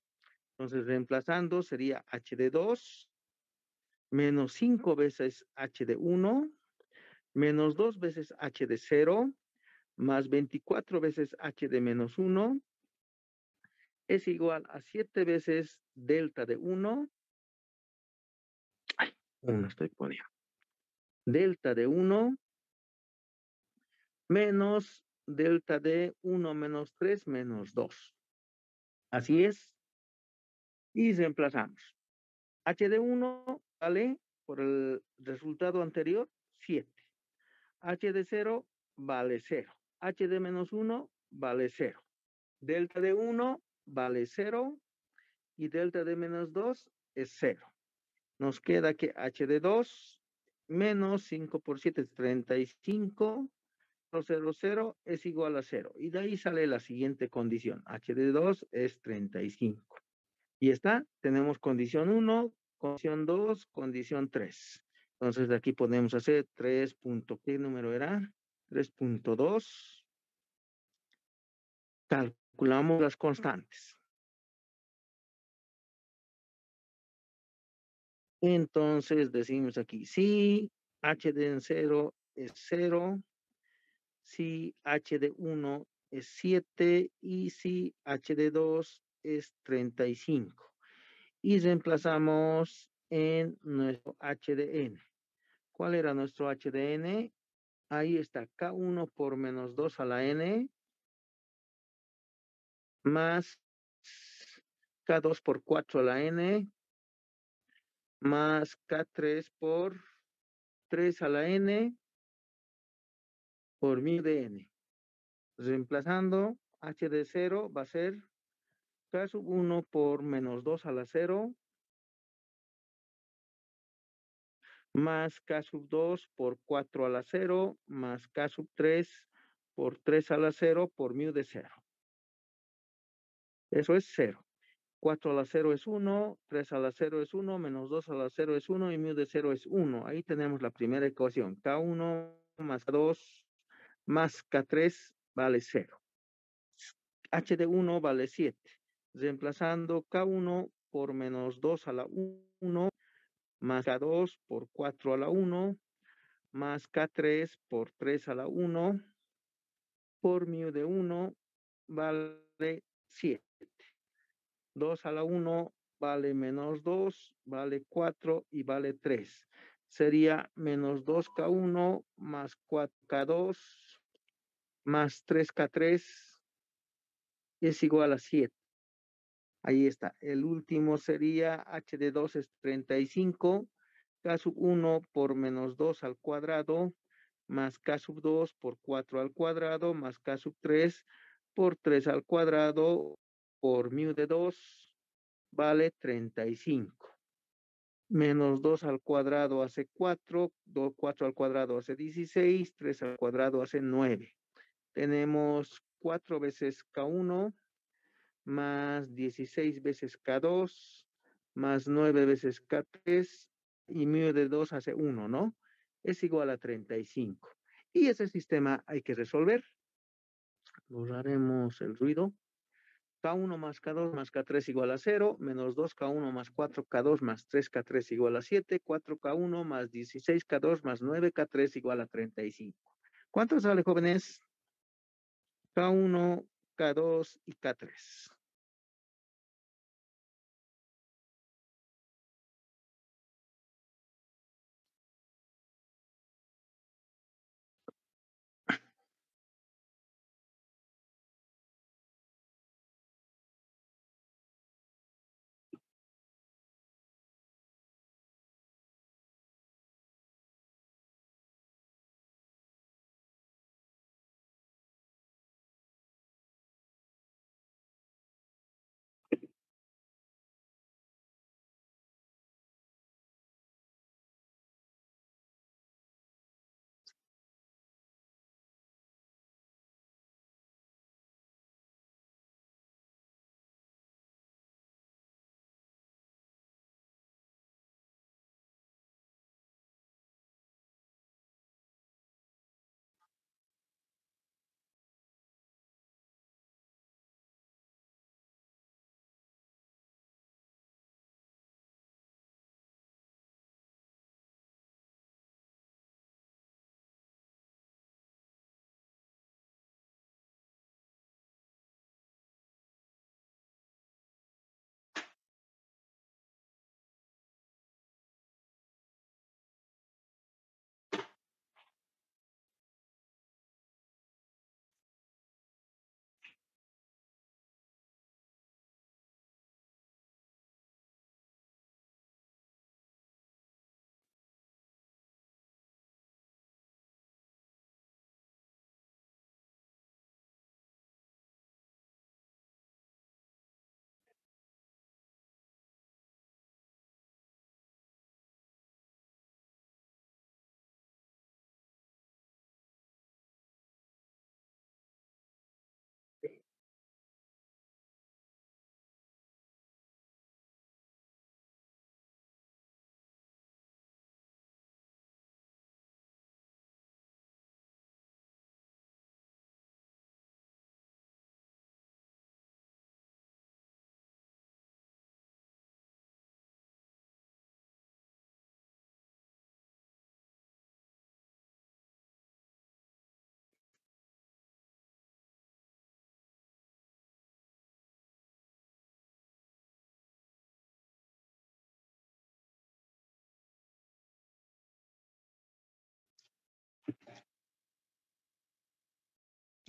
entonces reemplazando sería h de 2 menos 5 veces h de 1 menos 2 veces h de 0 más 24 veces h de menos 1 es igual a 7 veces delta de 1. Ay, 1 estoy poniendo. Delta de 1 menos delta de 1 menos 3 menos 2. Así es. Y reemplazamos. H de 1 vale, por el resultado anterior, 7. H de 0 vale 0. H de menos 1 vale 0. Delta de 1 vale 0 y delta de menos 2 es 0. Nos queda que H de 2 menos 5 por 7 es 35. 0, 0 es igual a 0. Y de ahí sale la siguiente condición. H de 2 es 35. Y está, tenemos condición 1, condición 2, condición 3. Entonces de aquí podemos hacer 3. ¿Qué número era? 3.2. Calculamos las constantes. Entonces decimos aquí, si h de 0 es 0, si h de 1 es 7 y si h de 2 es 35. Y reemplazamos en nuestro h de n. ¿Cuál era nuestro h de n? Ahí está, k1 por menos 2 a la n más k2 por 4 a la n más k3 por 3 a la n por mu de n. Reemplazando, h de 0 va a ser k sub 1 por menos 2 a la 0 más k sub 2 por 4 a la 0 más k sub 3 por 3 a la 0 por mu de 0. Eso es 0. 4 a la 0 es 1, 3 a la 0 es 1, menos 2 a la 0 es 1 y mu de 0 es 1. Ahí tenemos la primera ecuación. K1 más K2 más K3 vale 0. H de 1 vale 7. Reemplazando K1 por menos 2 a la 1 más K2 por 4 a la 1 más K3 por 3 a la 1 por mu de 1 vale 7. 2 a la 1 vale menos 2, vale 4 y vale 3. Sería menos 2K1 más 4K2 más 3K3 es igual a 7. Ahí está. El último sería h de 2 es 35. K sub 1 por menos 2 al cuadrado más k sub 2 por 4 al cuadrado más k sub 3 por 3 al cuadrado por mu de 2 vale 35. Menos 2 al cuadrado hace 4, 4 al cuadrado hace 16, 3 al cuadrado hace 9. Tenemos 4 veces K1 más 16 veces K2 más 9 veces K3 y mu de 2 hace 1, ¿no? Es igual a 35. Y ese sistema hay que resolver. Borraremos el ruido. K1 más K2 más K3 igual a 0, menos 2K1 más 4K2 más 3K3 igual a 7, 4K1 más 16K2 más 9K3 igual a 35. ¿Cuánto sale, jóvenes? K1, K2 y K3.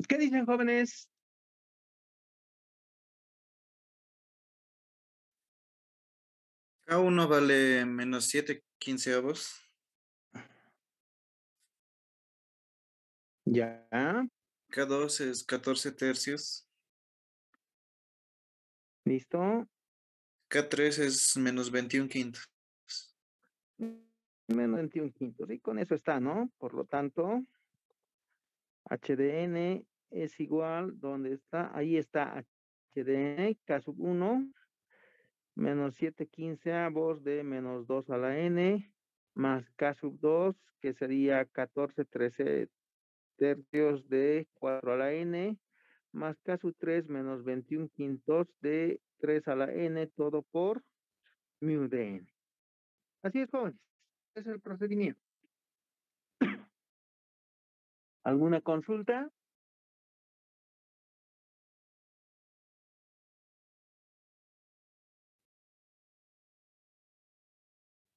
¿Qué dicen, jóvenes? K1 vale menos 7 quinceavos. Ya. K2 es 14 tercios. ¿Listo? K3 es menos 21 quintos. Menos 21 quintos. Y con eso está, ¿no? Por lo tanto, HDN es igual, ¿dónde está? Ahí está HDN, K sub 1, menos 7 quinceavos de menos 2 a la N, más K sub 2, que sería 14 13 tercios de 4 a la N, más K sub 3 menos 21 quintos de 3 a la N, todo por mu de N. Así es, jóvenes. Ese es el procedimiento. ¿Alguna consulta?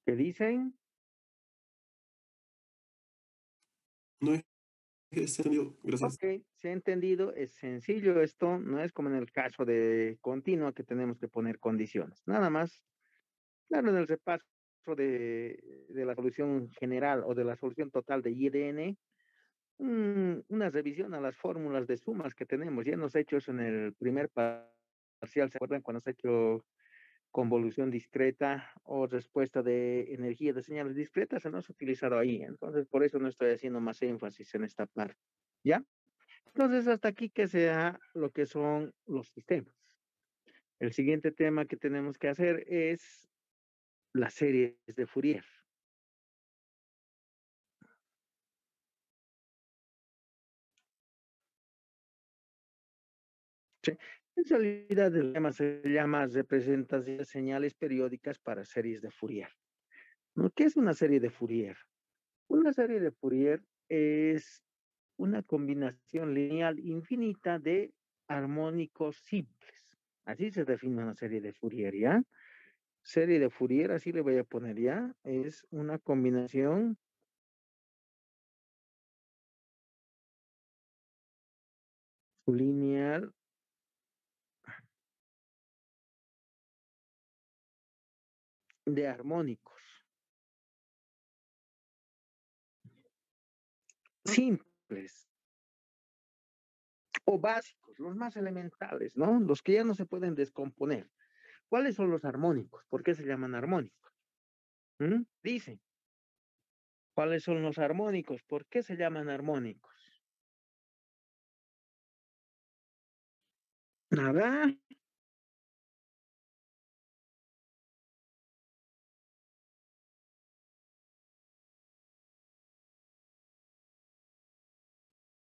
¿Qué dicen? No he entendido. Gracias. Ok, se ha entendido, es sencillo esto, no es como en el caso de continua que tenemos que poner condiciones. Nada más, claro, en el repaso de la solución general o de la solución total de IDN, una revisión a las fórmulas de sumas que tenemos. Ya hemos hecho eso en el primer parcial, ¿se acuerdan? Cuando se ha hecho convolución discreta o respuesta de energía de señales discretas, se nos ha utilizado ahí. Entonces, por eso no estoy haciendo más énfasis en esta parte. ¿Ya? Entonces, hasta aquí que sea lo que son los sistemas. El siguiente tema que tenemos que hacer es las series de Fourier. ¿Sí? En realidad, el tema se llama representación de señales periódicas para series de Fourier. ¿No? ¿Qué es una serie de Fourier? Una serie de Fourier es una combinación lineal infinita de armónicos simples. Así se define una serie de Fourier, ¿ya? Serie de Fourier, así le voy a poner ya, es una combinación lineal de armónicos simples o básicos, los más elementales, ¿no? Los que ya no se pueden descomponer. ¿Cuáles son los armónicos? ¿Por qué se llaman armónicos? Dicen, ¿cuáles son los armónicos? ¿Por qué se llaman armónicos? Nada.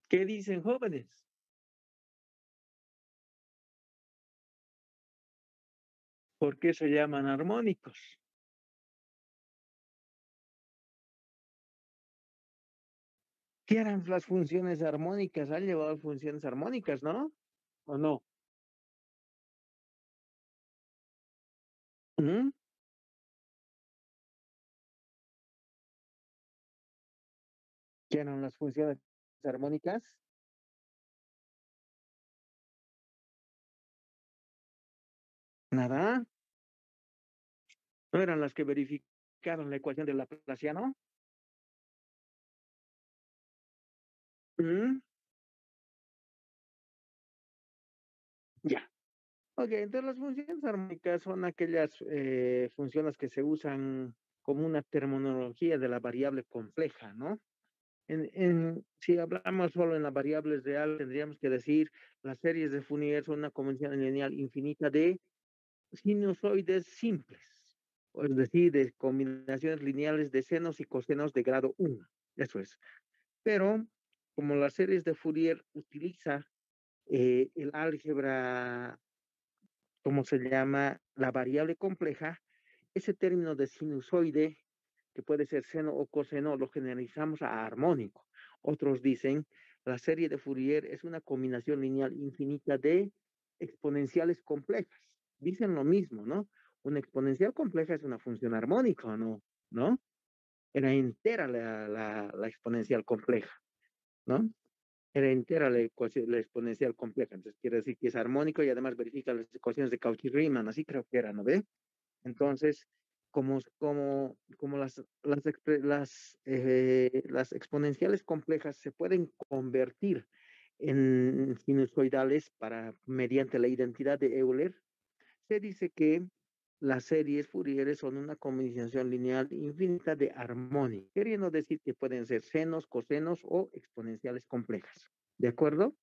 ¿Qué dicen jóvenes? ¿Por qué se llaman armónicos? ¿Qué eran las funciones armónicas? Han llevado funciones armónicas, ¿no? ¿O no? ¿Mm? ¿Qué eran las funciones armónicas? Nada. ¿No eran las que verificaron la ecuación de Laplaciano? ¿Mm? Ya. Ok, entonces las funciones armónicas son aquellas funciones que se usan como una terminología de la variable compleja, ¿no? Si hablamos solo en las variables reales, tendríamos que decir las series de Fourier son una convención lineal infinita de sinusoides simples, es decir, de combinaciones lineales de senos y cosenos de grado 1. Eso es. Pero como las series de Fourier utiliza el álgebra, ¿cómo se llama? La variable compleja, ese término de sinusoide, que puede ser seno o coseno, lo generalizamos a armónico. Otros dicen, la serie de Fourier es una combinación lineal infinita de exponenciales complejas. Dicen lo mismo, ¿no? Una exponencial compleja es una función armónica, ¿no? ¿No? Era entera la exponencial compleja, ¿no? Era entera la exponencial compleja. Entonces quiere decir que es armónico y además verifica las ecuaciones de Cauchy-Riemann, así creo que era, ¿no ve? Entonces, como las exponenciales complejas se pueden convertir en sinusoidales mediante la identidad de Euler, se dice que las series Fourier son una combinación lineal infinita de armónicos, queriendo decir que pueden ser senos, cosenos o exponenciales complejas. ¿De acuerdo?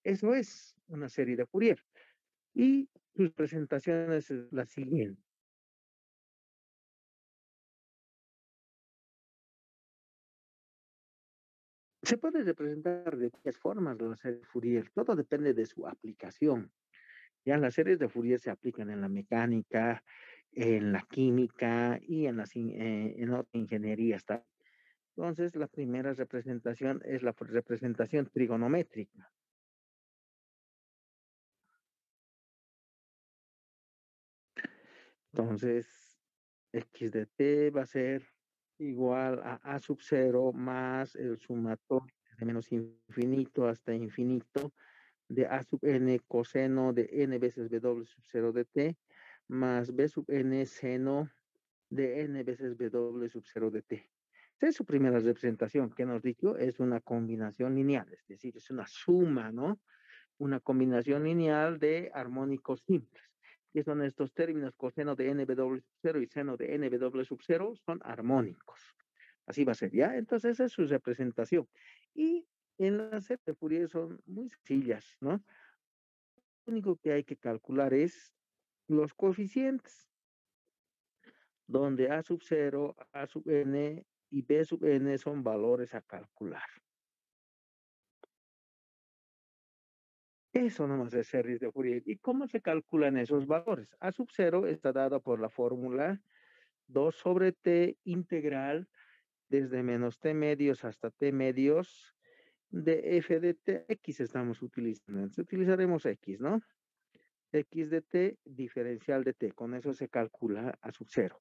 Eso es una serie de Fourier. Y sus presentaciones es la siguiente. Se puede representar de varias formas la serie de Fourier, todo depende de su aplicación. Ya las series de Fourier se aplican en la mecánica, en la química y en otras ingenierías. Entonces, la primera representación es la representación trigonométrica. Entonces, x de t va a ser igual a sub 0 más el sumatorio de menos infinito hasta infinito de a sub n coseno de n veces w sub 0 de t más b sub n seno de n veces w sub 0 de t. Esta es su primera representación, que nos dicho es una combinación lineal, es decir, es una suma, ¿no? Una combinación lineal de armónicos simples. ¿Qué son estos términos? Coseno de nw sub 0 y seno de nw sub 0 son armónicos. Así va a ser, ¿ya? Entonces esa es su representación. Y en la serie de Fourier son muy sencillas, ¿no? Lo único que hay que calcular es los coeficientes, donde a sub 0, a sub n y b sub n son valores a calcular. Eso nomás es series de Fourier. ¿Y cómo se calculan esos valores? A sub 0 está dado por la fórmula 2 sobre t integral desde menos t medios hasta t medios de f de t. X estamos utilizando. Entonces utilizaremos x, ¿no? X de t diferencial de t. Con eso se calcula a sub 0.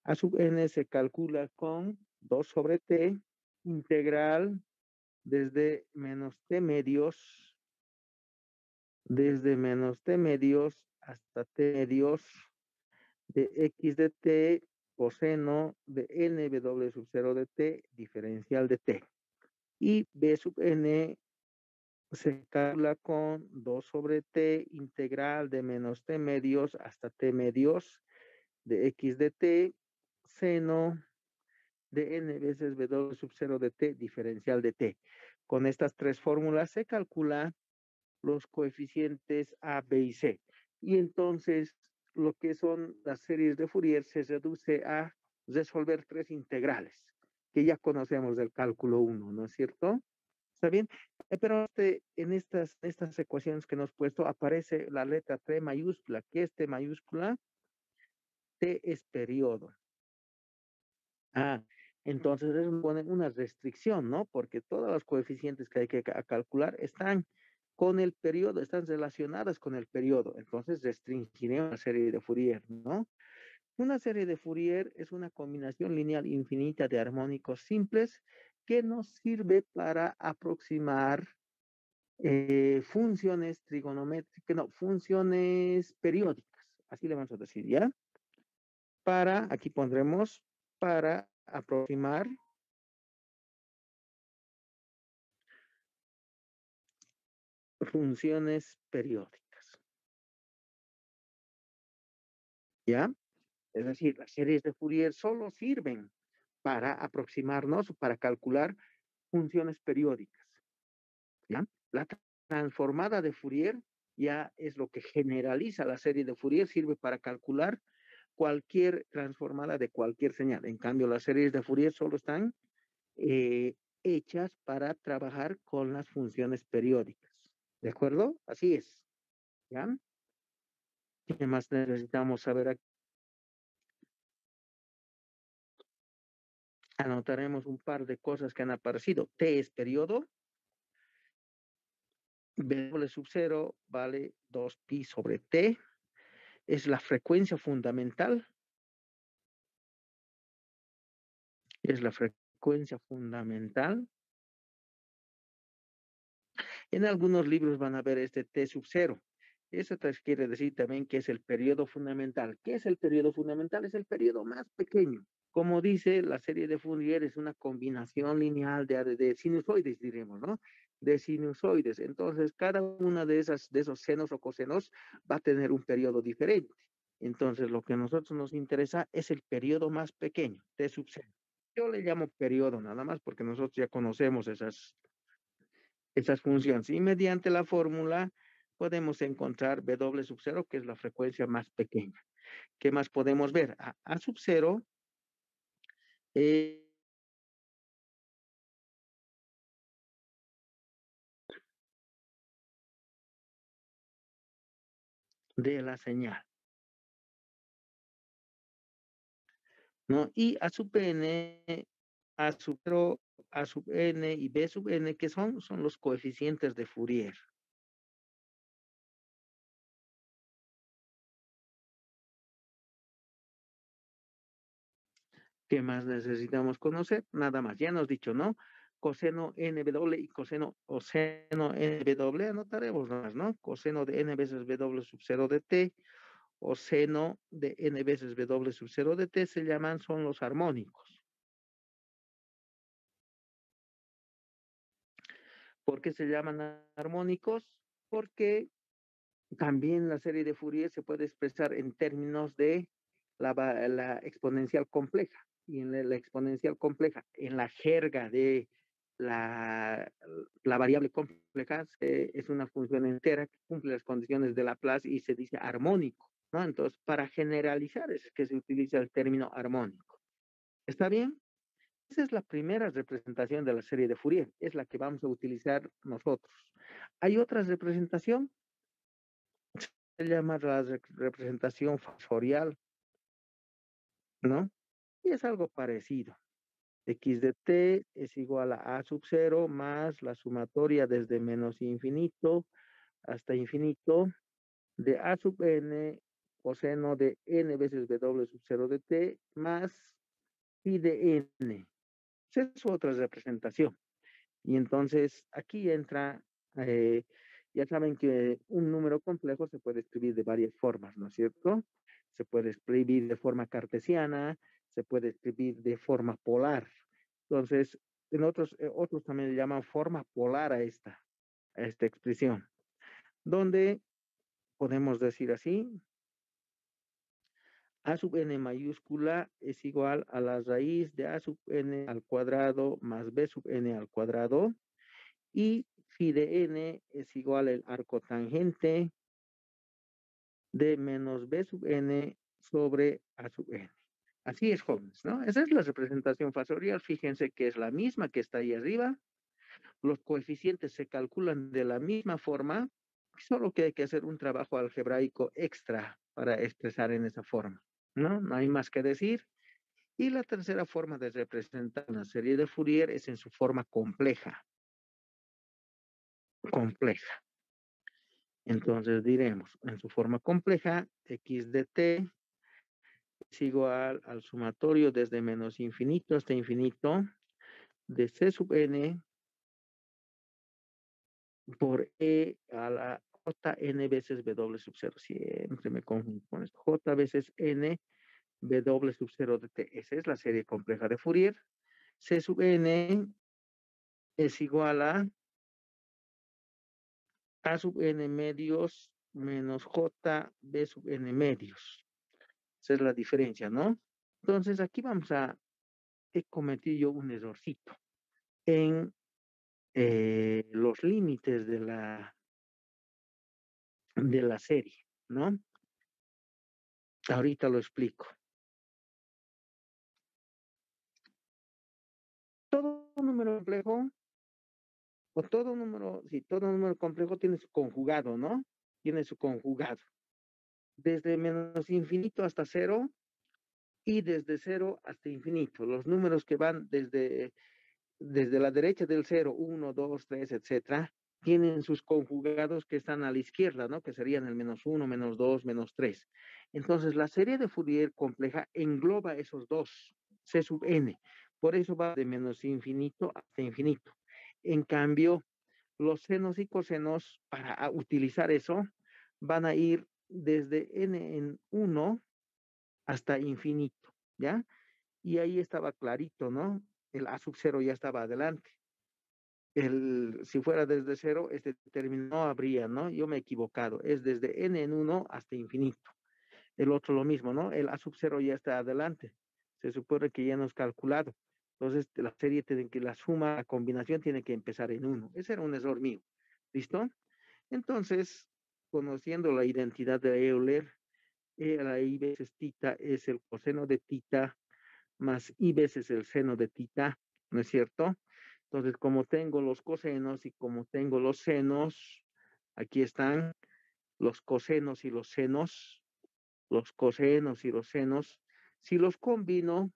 A sub n se calcula con 2 sobre t integral desde menos t medios, hasta t medios de x de t coseno de nw sub 0 de t diferencial de t. Y b sub n se calcula con 2 sobre t integral de menos t medios hasta t medios de x de t seno de n veces w sub 0 de t diferencial de t. Con estas tres fórmulas se calcula los coeficientes A, B y C. Y entonces lo que son las series de Fourier se reduce a resolver tres integrales que ya conocemos del cálculo 1, ¿no es cierto? ¿Está bien? Pero en estas ecuaciones que nos he puesto aparece la letra T mayúscula. ¿Qué es T mayúscula? T es periodo. Ah, entonces eso pone una restricción, ¿no? Porque todos los coeficientes que hay que calcular están con el periodo, están relacionadas con el periodo. Entonces restringiremos una serie de Fourier, ¿no? Una serie de Fourier es una combinación lineal infinita de armónicos simples que nos sirve para aproximar funciones trigonométricas, no, funciones periódicas. Así le vamos a decir, ¿ya? Aquí pondremos para aproximar funciones periódicas, ¿ya? Es decir, las series de Fourier solo sirven para aproximarnos, para calcular funciones periódicas, ¿ya? La transformada de Fourier ya es lo que generaliza la serie de Fourier, sirve para calcular cualquier transformada de cualquier señal. En cambio, las series de Fourier solo están hechas para trabajar con las funciones periódicas. ¿De acuerdo? Así es. ¿Ya? ¿Qué más necesitamos saber aquí? Anotaremos un par de cosas que han aparecido. T es periodo. W sub 0 vale 2pi sobre T. Es la frecuencia fundamental. Es la frecuencia fundamental. En algunos libros van a ver este T sub 0. Eso quiere decir también que es el periodo fundamental. ¿Qué es el periodo fundamental? Es el periodo más pequeño. Como dice, la serie de Fourier es una combinación lineal de sinusoides, diremos, ¿no? De sinusoides. Entonces, cada una de esos senos o cosenos va a tener un periodo diferente. Entonces, lo que a nosotros nos interesa es el periodo más pequeño, T sub 0. Yo le llamo periodo nada más porque nosotros ya conocemos esas funciones. Y mediante la fórmula podemos encontrar W sub 0, que es la frecuencia más pequeña. ¿Qué más podemos ver? A sub 0 de la señal, ¿no? Y A sub n, A sub 0, A sub n y B sub n, que son los coeficientes de Fourier. ¿Qué más necesitamos conocer? Nada más, ya nos dicho, ¿no? Coseno nw y coseno o seno nw, anotaremos más, ¿no? Coseno de n veces w sub 0 de t o seno de n veces w sub 0 de t son los armónicos. ¿Por qué se llaman armónicos? Porque también la serie de Fourier se puede expresar en términos de la exponencial compleja. Y en la exponencial compleja, en la jerga de la, la variable compleja, es una función entera que cumple las condiciones de Laplace y se dice armónico, ¿no? Entonces, para generalizar es que se utiliza el término armónico. ¿Está bien? Esa es la primera representación de la serie de Fourier, es la que vamos a utilizar nosotros. Hay otra representación, se llama la representación factorial, ¿no? Y es algo parecido. X de t es igual a sub 0 más la sumatoria desde menos infinito hasta infinito de a sub n coseno de n veces w sub 0 de t más phi de n. Esa es otra representación. Y entonces aquí entra, ya saben que un número complejo se puede escribir de varias formas, ¿no es cierto? Se puede escribir de forma cartesiana, se puede escribir de forma polar. Entonces, en otros también le llaman forma polar a esta expresión, donde podemos decir así, a sub n mayúscula es igual a la raíz de a sub n al cuadrado más b sub n al cuadrado, y phi de n es igual al arco tangente de menos b sub n sobre a sub n. Así es, jóvenes, ¿no? Esa es la representación factorial. Fíjense que es la misma que está ahí arriba. Los coeficientes se calculan de la misma forma, solo que hay que hacer un trabajo algebraico extra para expresar en esa forma, ¿no? No hay más que decir. Y la tercera forma de representar una serie de Fourier es en su forma compleja. Compleja. Entonces diremos, en su forma compleja, x de t es igual al sumatorio desde menos infinito hasta infinito de c sub n por e a la jn veces w sub 0. Siempre me confundo con esto. J veces n w sub 0 de t. Esa es la serie compleja de Fourier. C sub n es igual a sub n medios menos j b sub n medios. Esa es la diferencia, ¿no? Entonces aquí he cometido yo un errorcito en los límites de la serie, ¿no? Ahorita lo explico. Todo número complejo, o todo número, sí, todo número complejo tiene su conjugado, ¿no? Tiene su conjugado. Desde menos infinito hasta cero y desde cero hasta infinito. Los números que van desde la derecha del cero, 1, 2, 3, etcétera, tienen sus conjugados que están a la izquierda, ¿no? Que serían el menos 1, menos 2, menos 3. Entonces, la serie de Fourier compleja engloba esos dos, C sub n. Por eso va de menos infinito hasta infinito. En cambio, los senos y cosenos, para utilizar eso, van a ir desde n en 1 hasta infinito, ¿ya? Y ahí estaba clarito, ¿no? El a sub 0 ya estaba adelante. Si fuera desde cero, este término no habría, ¿no? Yo me he equivocado. Es desde n en 1 hasta infinito. El otro lo mismo, ¿no? El a sub 0 ya está adelante. Se supone que ya no es calculado. Entonces, la serie tiene que, la suma, la combinación tiene que empezar en 1. Ese era un error mío. ¿Listo? Entonces, conociendo la identidad de Euler, E a la I veces tita es el coseno de tita más I veces el seno de tita, ¿no es cierto? Entonces, como tengo los cosenos y como tengo los senos, aquí están los cosenos y los senos, los cosenos y los senos. Si los combino,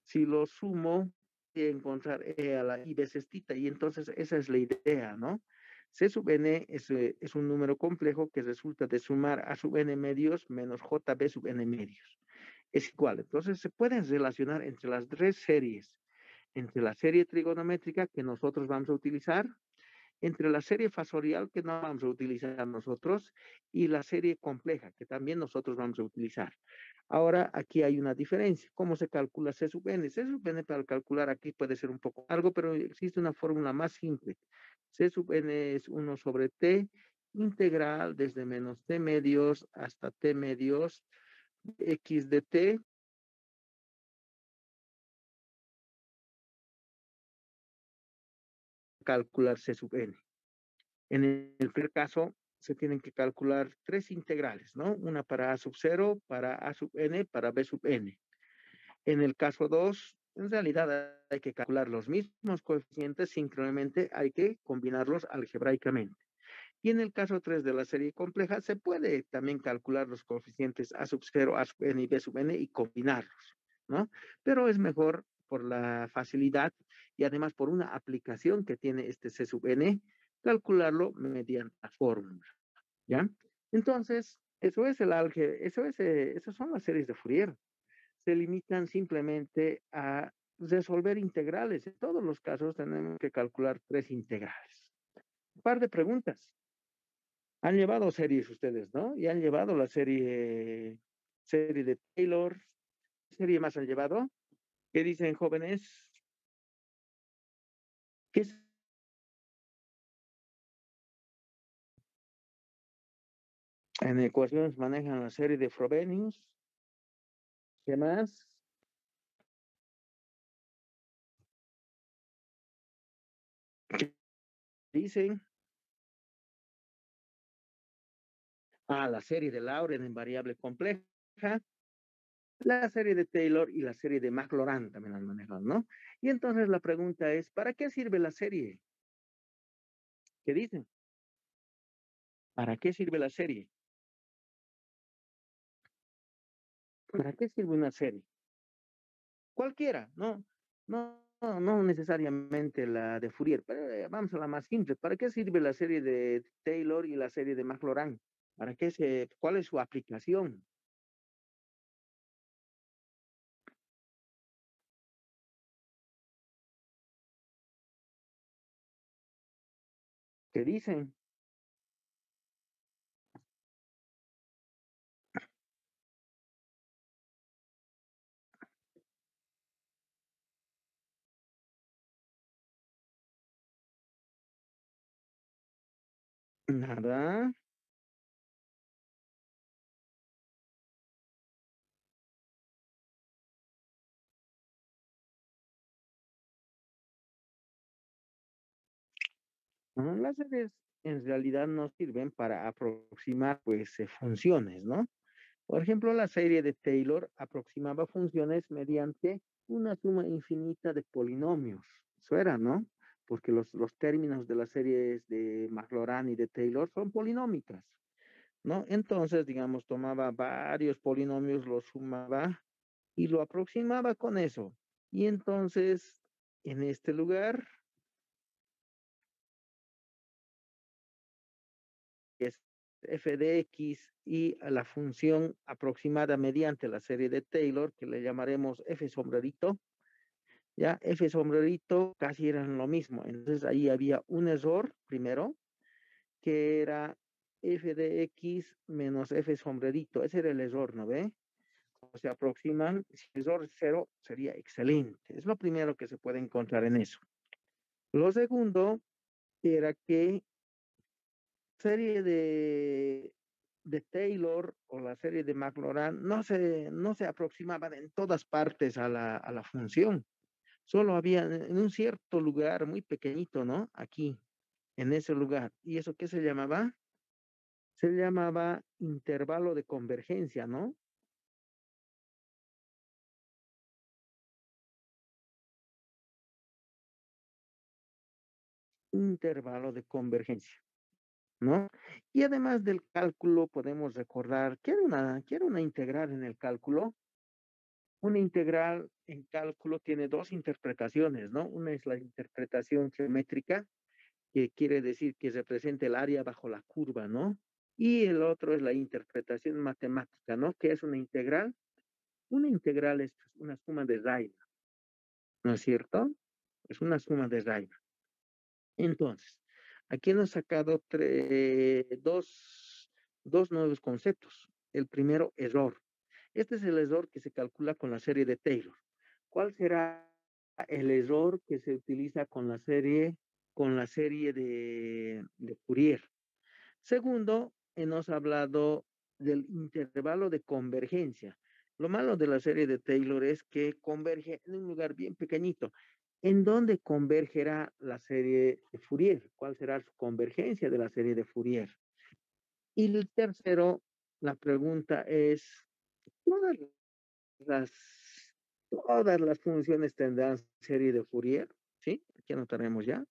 si los sumo, voy a encontrar E a la I veces tita, y entonces esa es la idea, ¿no? C sub n es un número complejo que resulta de sumar a sub n medios menos jb sub n medios. Es igual. Entonces se pueden relacionar entre las tres series, entre la serie trigonométrica que nosotros vamos a utilizar entre la serie fasorial que no vamos a utilizar nosotros y la serie compleja que también nosotros vamos a utilizar. Ahora, aquí hay una diferencia. ¿Cómo se calcula C sub n? C sub n para calcular aquí puede ser un poco largo, pero existe una fórmula más simple. C sub n es 1 sobre t integral desde menos t medios hasta t medios x de t calcular C sub n. En el primer caso, se tienen que calcular tres integrales, ¿no? Una para A sub 0, para A sub n, para B sub n. En el caso 2, en realidad hay que calcular los mismos coeficientes, simplemente hay que combinarlos algebraicamente. Y en el caso 3 de la serie compleja, se puede también calcular los coeficientes A sub 0, A sub n y B sub n y combinarlos, ¿no? Pero es mejor por la facilidad y además por una aplicación que tiene este C sub n, calcularlo mediante la fórmula, ¿ya? Entonces, eso es el álgebra, esas son las series de Fourier. Se limitan simplemente a resolver integrales. En todos los casos tenemos que calcular tres integrales. Un par de preguntas. Han llevado series ustedes, ¿no? Y han llevado la serie de Taylor. ¿Qué serie más han llevado? ¿Qué dicen, jóvenes? ¿Qué en ecuaciones manejan la serie de Frobenius? ¿Qué más? ¿Qué dicen? Ah, la serie de Lauren en variable compleja. La serie de Taylor y la serie de Maclaurin también han manejado, ¿no? Y entonces la pregunta es, ¿para qué sirve la serie? ¿Qué dicen? ¿Para qué sirve la serie? ¿Para qué sirve una serie? Cualquiera, ¿no? No necesariamente la de Fourier, pero vamos a la más simple. ¿Para qué sirve la serie de Taylor y la serie de Maclaurin? ¿Cuál es su aplicación? ¿Qué dicen? Nada. No, las series en realidad no sirven para aproximar pues funciones, ¿no? Por ejemplo, la serie de Taylor aproximaba funciones mediante una suma infinita de polinomios. Eso era, ¿no? Porque los términos de las series de Maclaurin y de Taylor son polinómicas, ¿no? Entonces, digamos, tomaba varios polinomios, los sumaba y lo aproximaba con eso. Y entonces, en este lugar, es f de x y a la función aproximada mediante la serie de Taylor, que le llamaremos f sombrerito, ya f sombrerito casi eran lo mismo. Entonces ahí había un error primero, que era f de x menos f sombrerito. Ese era el error, ¿no ve? O se aproximan, si el error es cero, sería excelente. Es lo primero que se puede encontrar en eso. Lo segundo era que serie de Taylor o la serie de Maclaurin no se aproximaban en todas partes a la función. Solo había en un cierto lugar muy pequeñito, ¿no? Aquí, en ese lugar. ¿Y eso qué se llamaba? Se llamaba intervalo de convergencia, ¿no? Intervalo de convergencia, ¿no? Y además del cálculo, podemos recordar que era una integral en el cálculo. Una integral en cálculo tiene dos interpretaciones, ¿no? Una es la interpretación geométrica, que quiere decir que representa el área bajo la curva, ¿no? Y el otro es la interpretación matemática, ¿no? Que es una integral. Una integral es una suma de Riemann, ¿no es cierto? Es una suma de Riemann. Entonces, Aquí hemos sacado dos nuevos conceptos. El primero, error. Este es el error que se calcula con la serie de Taylor. ¿Cuál será el error que se utiliza con la serie de Fourier? Segundo, hemos hablado del intervalo de convergencia. Lo malo de la serie de Taylor es que converge en un lugar bien pequeñito. ¿En dónde convergerá la serie de Fourier? ¿Cuál será su convergencia de la serie de Fourier? Y el tercero, la pregunta es, ¿todas las, todas las funciones tendrán serie de Fourier? ¿Sí? Aquí anotaremos ya.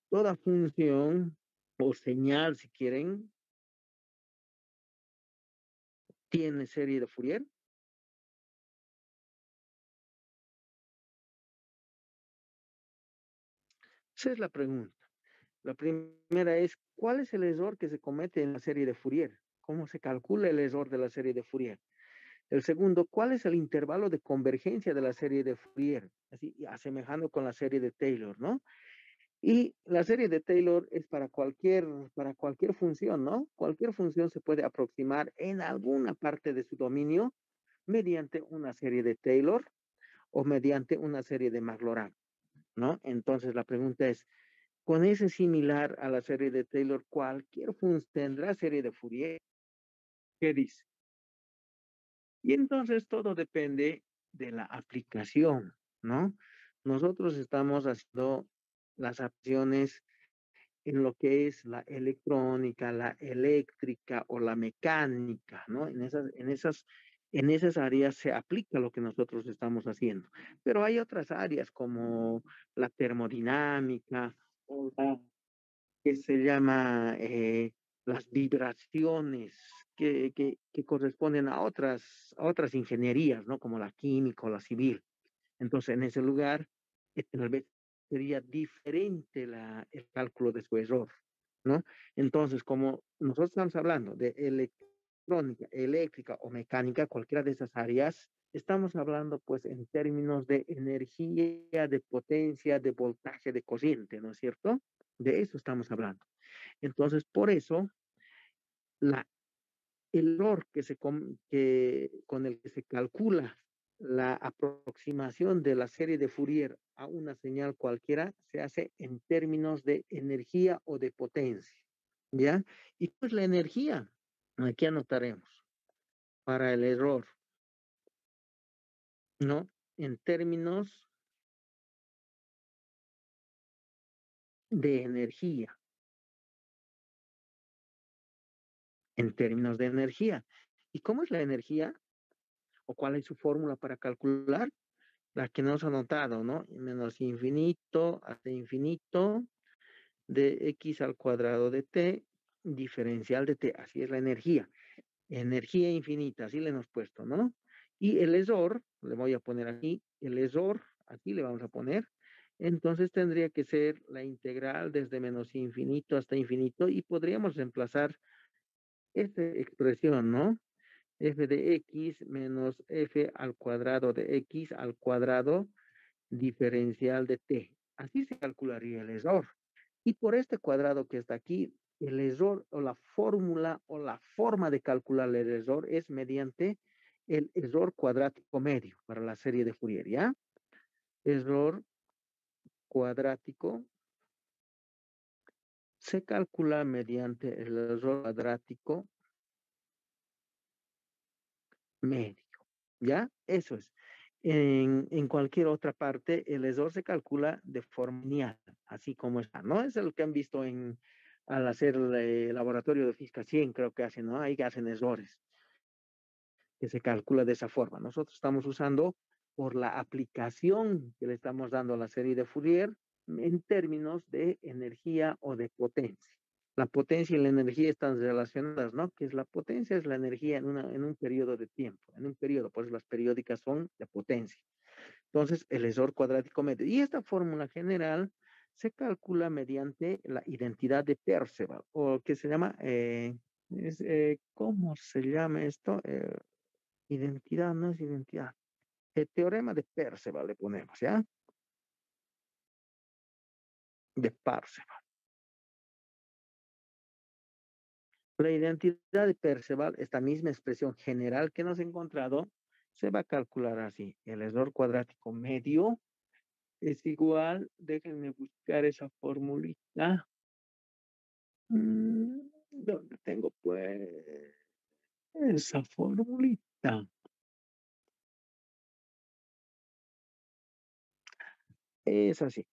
Toda función o señal, si quieren, tiene serie de Fourier. Esa es la pregunta. La primera es, ¿cuál es el error que se comete en la serie de Fourier? ¿Cómo se calcula el error de la serie de Fourier? El segundo, ¿cuál es el intervalo de convergencia de la serie de Fourier? Así, asemejando con la serie de Taylor, ¿no? Y la serie de Taylor es para cualquier función, ¿no? Cualquier función se puede aproximar en alguna parte de su dominio mediante una serie de Taylor o mediante una serie de Maclaurin, ¿no? Entonces la pregunta es, con ese similar a la serie de Taylor, cualquier función tendrá serie de Fourier. ¿Qué dice? Y entonces todo depende de la aplicación, ¿no? Nosotros estamos haciendo las acciones en lo que es la electrónica, la eléctrica o la mecánica, ¿no? En esas áreas se aplica lo que nosotros estamos haciendo. Pero hay otras áreas como la termodinámica o la que se llama las vibraciones, que corresponden a otras ingenierías, ¿no? Como la química o la civil. Entonces, en ese lugar, tal vez sería diferente el cálculo de su error, ¿no? Entonces, como nosotros estamos hablando de electrónica, eléctrica o mecánica, cualquiera de esas áreas, estamos hablando pues en términos de energía, de potencia, de voltaje, de corriente, ¿no es cierto? De eso estamos hablando. Entonces, por eso, la el error con el que se calcula la aproximación de la serie de Fourier a una señal cualquiera se hace en términos de energía o de potencia, ¿ya? Y pues la energía, aquí anotaremos, para el error, ¿no? En términos de energía, en términos de energía. ¿Y cómo es la energía? ¿O cuál es su fórmula para calcular? La que nos ha notado, ¿no? Menos infinito hasta infinito de x al cuadrado de t, diferencial de t. Así es la energía. Energía infinita, así le hemos puesto, ¿no? Y el error, le voy a poner aquí, el error, aquí le vamos a poner. Entonces tendría que ser la integral desde menos infinito hasta infinito y podríamos reemplazar esta expresión, ¿no? F de x menos f al cuadrado de x al cuadrado diferencial de t. Así se calcularía el error. Y por este cuadrado que está aquí, el error o la fórmula o la forma de calcular el error es mediante el error cuadrático medio para la serie de Fourier, ¿ya? Error cuadrático se calcula mediante el error cuadrático medio, ¿ya? Eso es. En cualquier otra parte, el error se calcula de forma lineal, así como está. No es lo que han visto al hacer el laboratorio de física 100, creo que hacen, ¿no? Ahí hacen errores, que se calcula de esa forma. Nosotros estamos usando por la aplicación que le estamos dando a la serie de Fourier en términos de energía o de potencia. La potencia y la energía están relacionadas, ¿no? Que es la potencia, es la energía en un periodo de tiempo, en un periodo, por eso las periódicas son de potencia. Entonces, el error cuadrático medio. Y esta fórmula general se calcula mediante la identidad de Perceval, o que se llama, ¿cómo se llama esto? Identidad, no es identidad. El teorema de Perceval le ponemos, ¿ya? De Parseval. La identidad de Perceval, esta misma expresión general que hemos encontrado, se va a calcular así. El error cuadrático medio es igual, déjenme buscar esa formulita. ¿Dónde tengo pues esa formulita? Es así.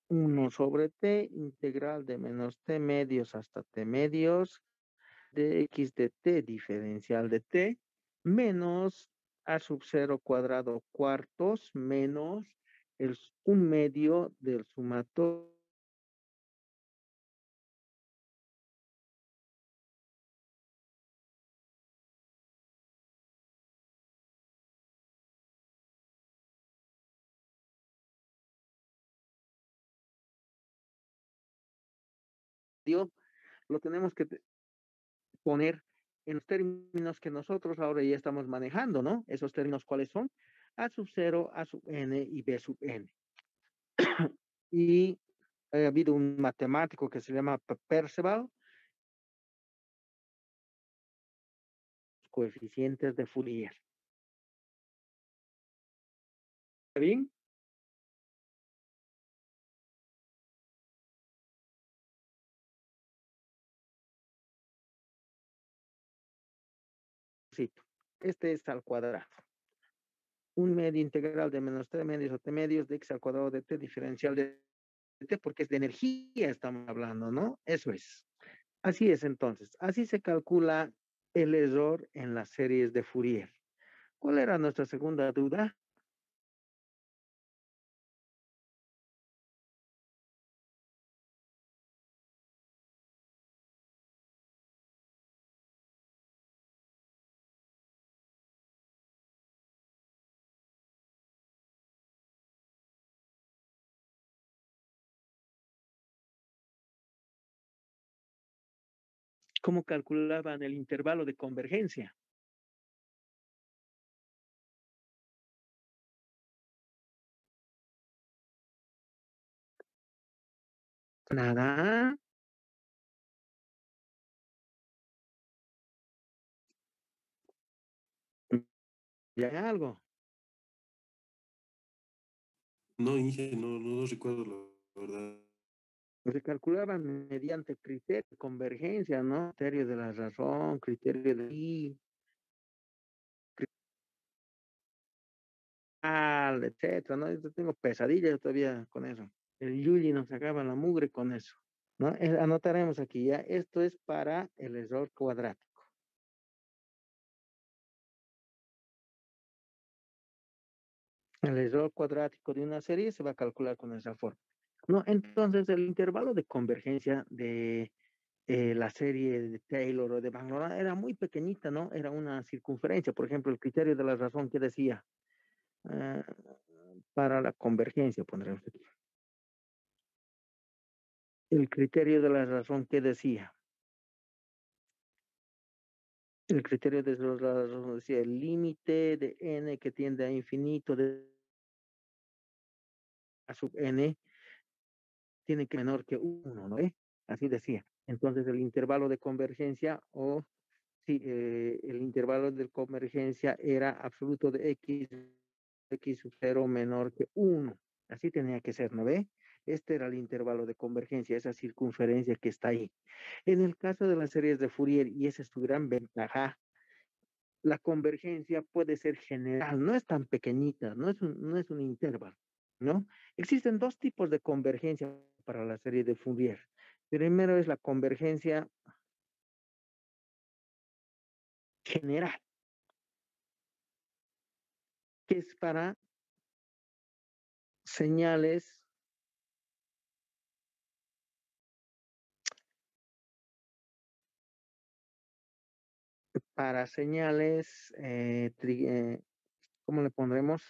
1/t integral de menos t medios hasta t medios de x de t diferencial de t menos a sub 0 cuadrado cuartos menos un medio del sumatorio lo tenemos que poner en los términos que nosotros ahora ya estamos manejando, ¿no? Esos términos, ¿cuáles son? A sub 0, A sub n y B sub n. Y ha habido un matemático que se llama Perceval, coeficientes de Fourier. ¿Está bien? Sí. Este es al cuadrado. Un medio integral de menos t medios o t medios de x al cuadrado de t diferencial de t, porque es de energía, estamos hablando, ¿no? Eso es. Así es entonces. Así se calcula el error en las series de Fourier. ¿Cuál era nuestra segunda duda? ¿Cómo calculaban el intervalo de convergencia? Nada. Ya hay algo. No, Inge, no recuerdo la verdad. Se calculaban mediante criterio de convergencia, ¿no? Criterio de la razón, criterio de I, etcétera, ¿no? Yo tengo pesadillas todavía con eso. El Yuyi nos sacaba la mugre con eso, ¿no? Anotaremos aquí ya, esto es para el error cuadrático. El error cuadrático de una serie se va a calcular con esa forma. No, entonces el intervalo de convergencia de la serie de Taylor o de Van Loran era muy pequeñita, ¿no? Era una circunferencia. Por ejemplo, el criterio de la razón que decía eh, para la convergencia, pondremos aquí. El criterio de la razón que decía. El criterio de la razón decía el límite de n que tiende a infinito de a sub n tiene que ser menor que 1, ¿no? Así decía. Entonces el intervalo de convergencia o sí, el intervalo de convergencia era absoluto de x sub 0 menor que 1. Así tenía que ser, ¿no ve? Este era el intervalo de convergencia, esa circunferencia que está ahí. En el caso de las series de Fourier, y esa es tu gran ventaja, la convergencia puede ser general, no es tan pequeñita, no es un intervalo, ¿no? Existen dos tipos de convergencia para la serie de Fourier. Primero es la convergencia general, que es señales para señales, ¿cómo le pondremos?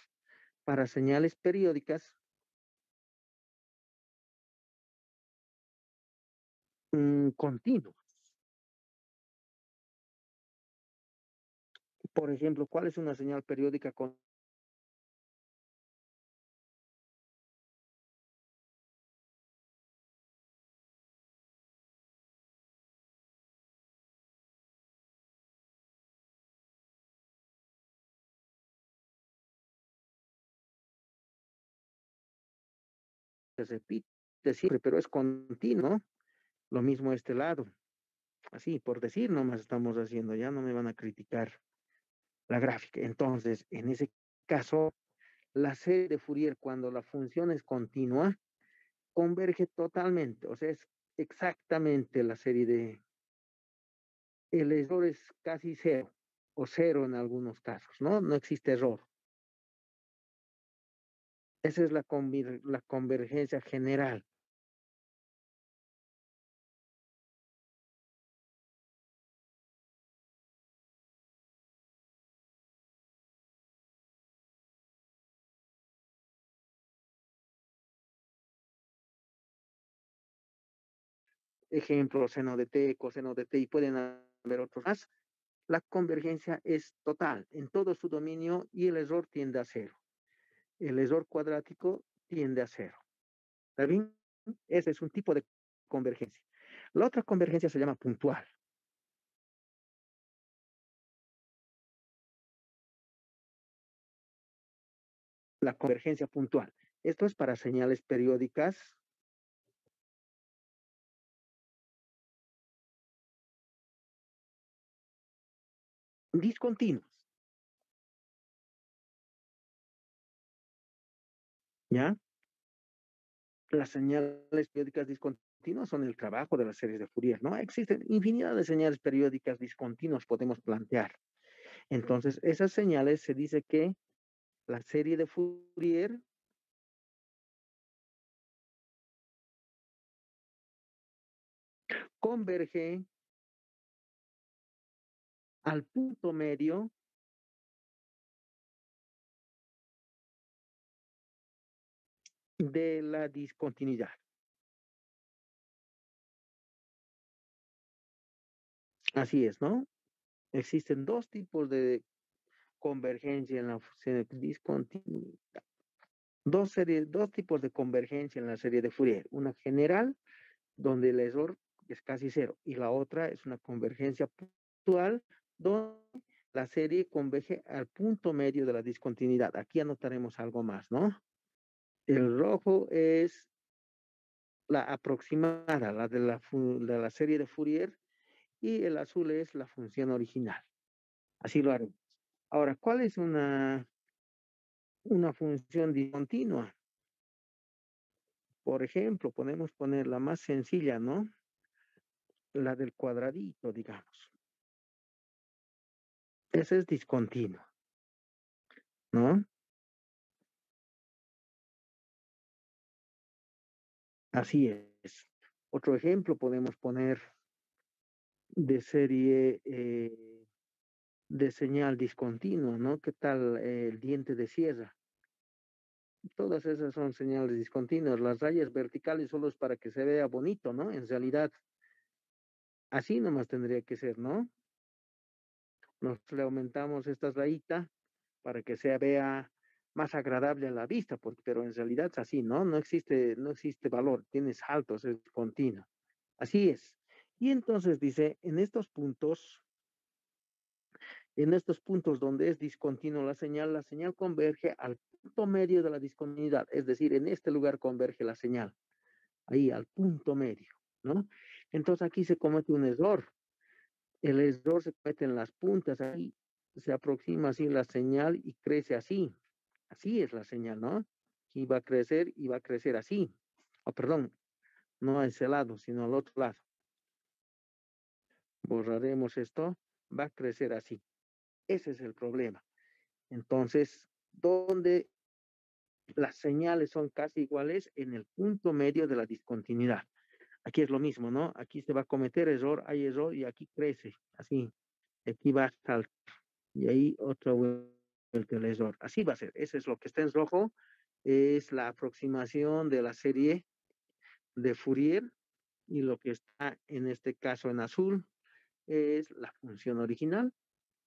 Para señales periódicas continuas. Por ejemplo, ¿cuál es una señal periódica con se repite siempre, pero es continuo. Lo mismo este lado. Así, por decir, nomás estamos haciendo, ya no me van a criticar la gráfica. Entonces, en ese caso, la serie de Fourier, cuando la función es continua, converge totalmente, o sea, es exactamente la serie de... El error es casi cero, o cero en algunos casos, ¿no? No existe error. Esa es la convergencia general. Ejemplo, seno de t, coseno de t, y pueden haber otros más. La convergencia es total en todo su dominio y el error tiende a cero. El error cuadrático tiende a cero. ¿Está bien? Ese es un tipo de convergencia. La otra convergencia se llama puntual. La convergencia puntual. Esto es para señales periódicas discontinuas. ¿Ya? Las señales periódicas discontinuas son el trabajo de las series de Fourier, ¿no? Existen infinidad de señales periódicas discontinuas, podemos plantear. Entonces, esas señales se dice que la serie de Fourier converge al punto medio de la discontinuidad. Así es, ¿no? Existen dos tipos de convergencia en la discontinuidad. Dos tipos de convergencia en la serie de Fourier. Una general, donde el error es casi cero, y la otra es una convergencia puntual, donde la serie converge al punto medio de la discontinuidad. Aquí anotaremos algo más, ¿no? El rojo es la aproximada, la de la serie de Fourier, y el azul es la función original. Así lo haremos. Ahora, ¿cuál es una función discontinua? Por ejemplo, podemos poner la más sencilla, ¿no? La del cuadradito, digamos. Ese es discontinuo, ¿no? Así es. Otro ejemplo podemos poner de serie de señal discontinua, ¿no? ¿Qué tal el diente de sierra? Todas esas son señales discontinuas. Las rayas verticales solo es para que se vea bonito, ¿no? En realidad, así nomás tendría que ser, ¿no? Nos le aumentamos esta rayita para que se vea más agradable a la vista, pero en realidad es así, ¿no? No existe valor, tiene saltos, es continuo. Así es. Y entonces dice, en estos puntos donde es discontinua la señal converge al punto medio de la discontinuidad, es decir, en este lugar converge la señal, ahí al punto medio, ¿no? Entonces aquí se comete un error. El error se comete en las puntas, ahí se aproxima así la señal y crece así. Así es la señal, ¿no? Aquí va a crecer y va a crecer así. Oh, perdón, no a ese lado, sino al otro lado. Borraremos esto, va a crecer así. Ese es el problema. Entonces, donde las señales son casi iguales en el punto medio de la discontinuidad. Aquí es lo mismo, ¿no? Aquí se va a cometer error, hay error y aquí crece, así. Aquí va a saltar y ahí otra vuelta el error. Así va a ser. Eso es lo que está en rojo, es la aproximación de la serie de Fourier, y lo que está en este caso en azul es la función original.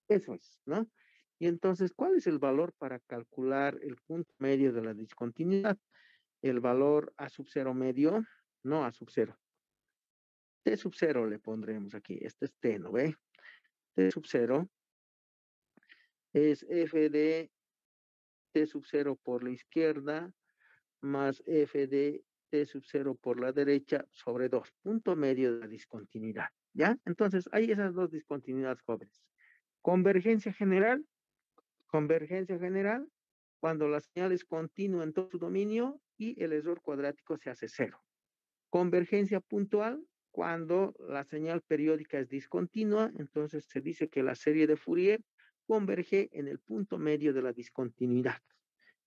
Eso es, ¿no? Y entonces, ¿cuál es el valor para calcular el punto medio de la discontinuidad? El valor A sub cero medio, no A sub cero. T sub cero le pondremos aquí. Este es T, ¿no ve? T sub cero es F de T sub cero por la izquierda más F de T sub 0 por la derecha sobre 2, punto medio de la discontinuidad. ¿Ya? Entonces, hay esas dos discontinuidades jóvenes. Convergencia general, cuando la señal es continua en todo su dominio y el error cuadrático se hace cero. Convergencia puntual, cuando la señal periódica es discontinua, entonces se dice que la serie de Fourier converge en el punto medio de la discontinuidad.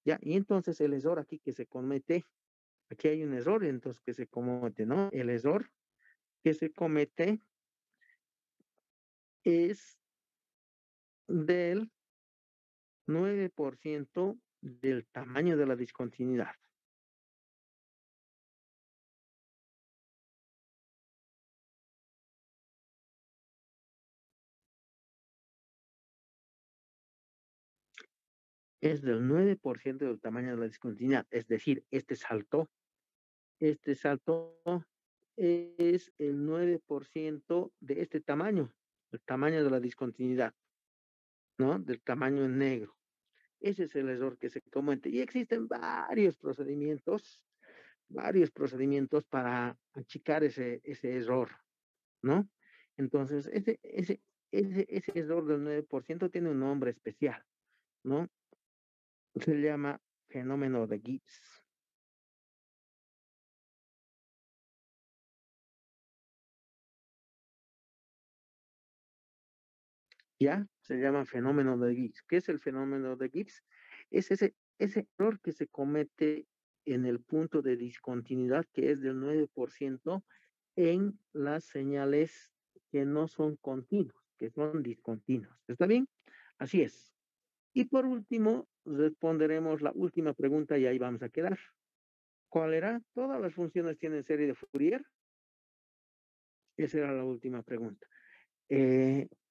¿Ya? Y entonces el error aquí que se comete, aquí hay un error entonces que se comete, ¿no? El error que se comete es del 9% del tamaño de la discontinuidad. Es del 9% del tamaño de la discontinuidad. Es decir, este salto es el 9% de este tamaño, el tamaño de la discontinuidad, ¿no? Del tamaño en negro. Ese es el error que se comete. Y existen varios procedimientos para achicar ese error, ¿no? Entonces, ese error del 9% tiene un nombre especial, ¿no? Se llama fenómeno de Gibbs. ¿Ya? Se llama fenómeno de Gibbs. ¿Qué es el fenómeno de Gibbs? Es ese error que se comete en el punto de discontinuidad, que es del 9% en las señales que no son continuas, que son discontinuas. ¿Está bien? Así es. Y por último, responderemos la última pregunta y ahí vamos a quedar. ¿Cuál era? ¿Todas las funciones tienen serie de Fourier? Esa era la última pregunta.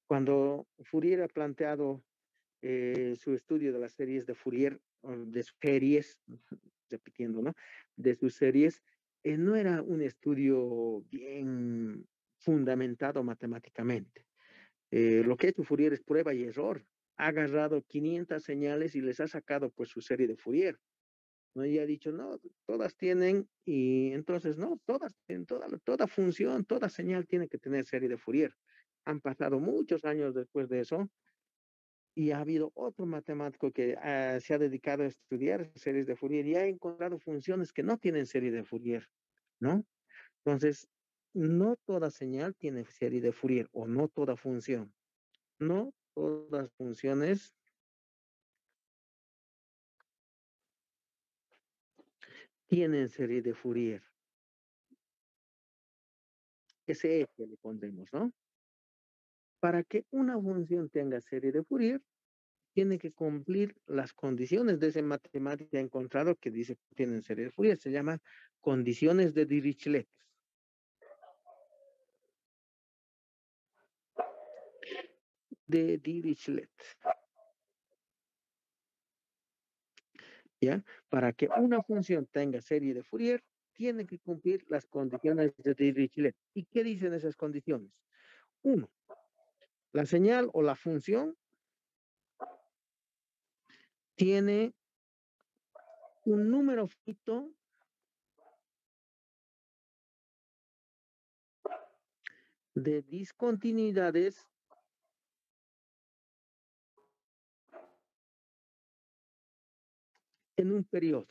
Cuando Fourier ha planteado su estudio de las series de Fourier, de sus series, repitiendo, ¿no? De sus series, no era un estudio bien fundamentado matemáticamente. Lo que ha hecho Fourier es prueba y error. Ha agarrado 500 señales y les ha sacado pues su serie de Fourier, ¿no? Y ha dicho, no, todas tienen, y entonces no, todas, en toda función, toda señal tiene que tener serie de Fourier. Han pasado muchos años después de eso y ha habido otro matemático que se ha dedicado a estudiar series de Fourier y ha encontrado funciones que no tienen serie de Fourier, ¿no? Entonces, no toda señal tiene serie de Fourier o no toda función. No todas funciones tienen serie de Fourier. Ese es que le pondremos, ¿no? Para que una función tenga serie de Fourier, tiene que cumplir las condiciones de ese matemático encontrado que dice que tienen serie de Fourier. Se llama condiciones de Dirichlet. De Dirichlet. ¿Ya? Para que una función tenga serie de Fourier, tiene que cumplir las condiciones de Dirichlet. ¿Y qué dicen esas condiciones? Uno, la señal o la función tiene un número finito de discontinuidades en un periodo.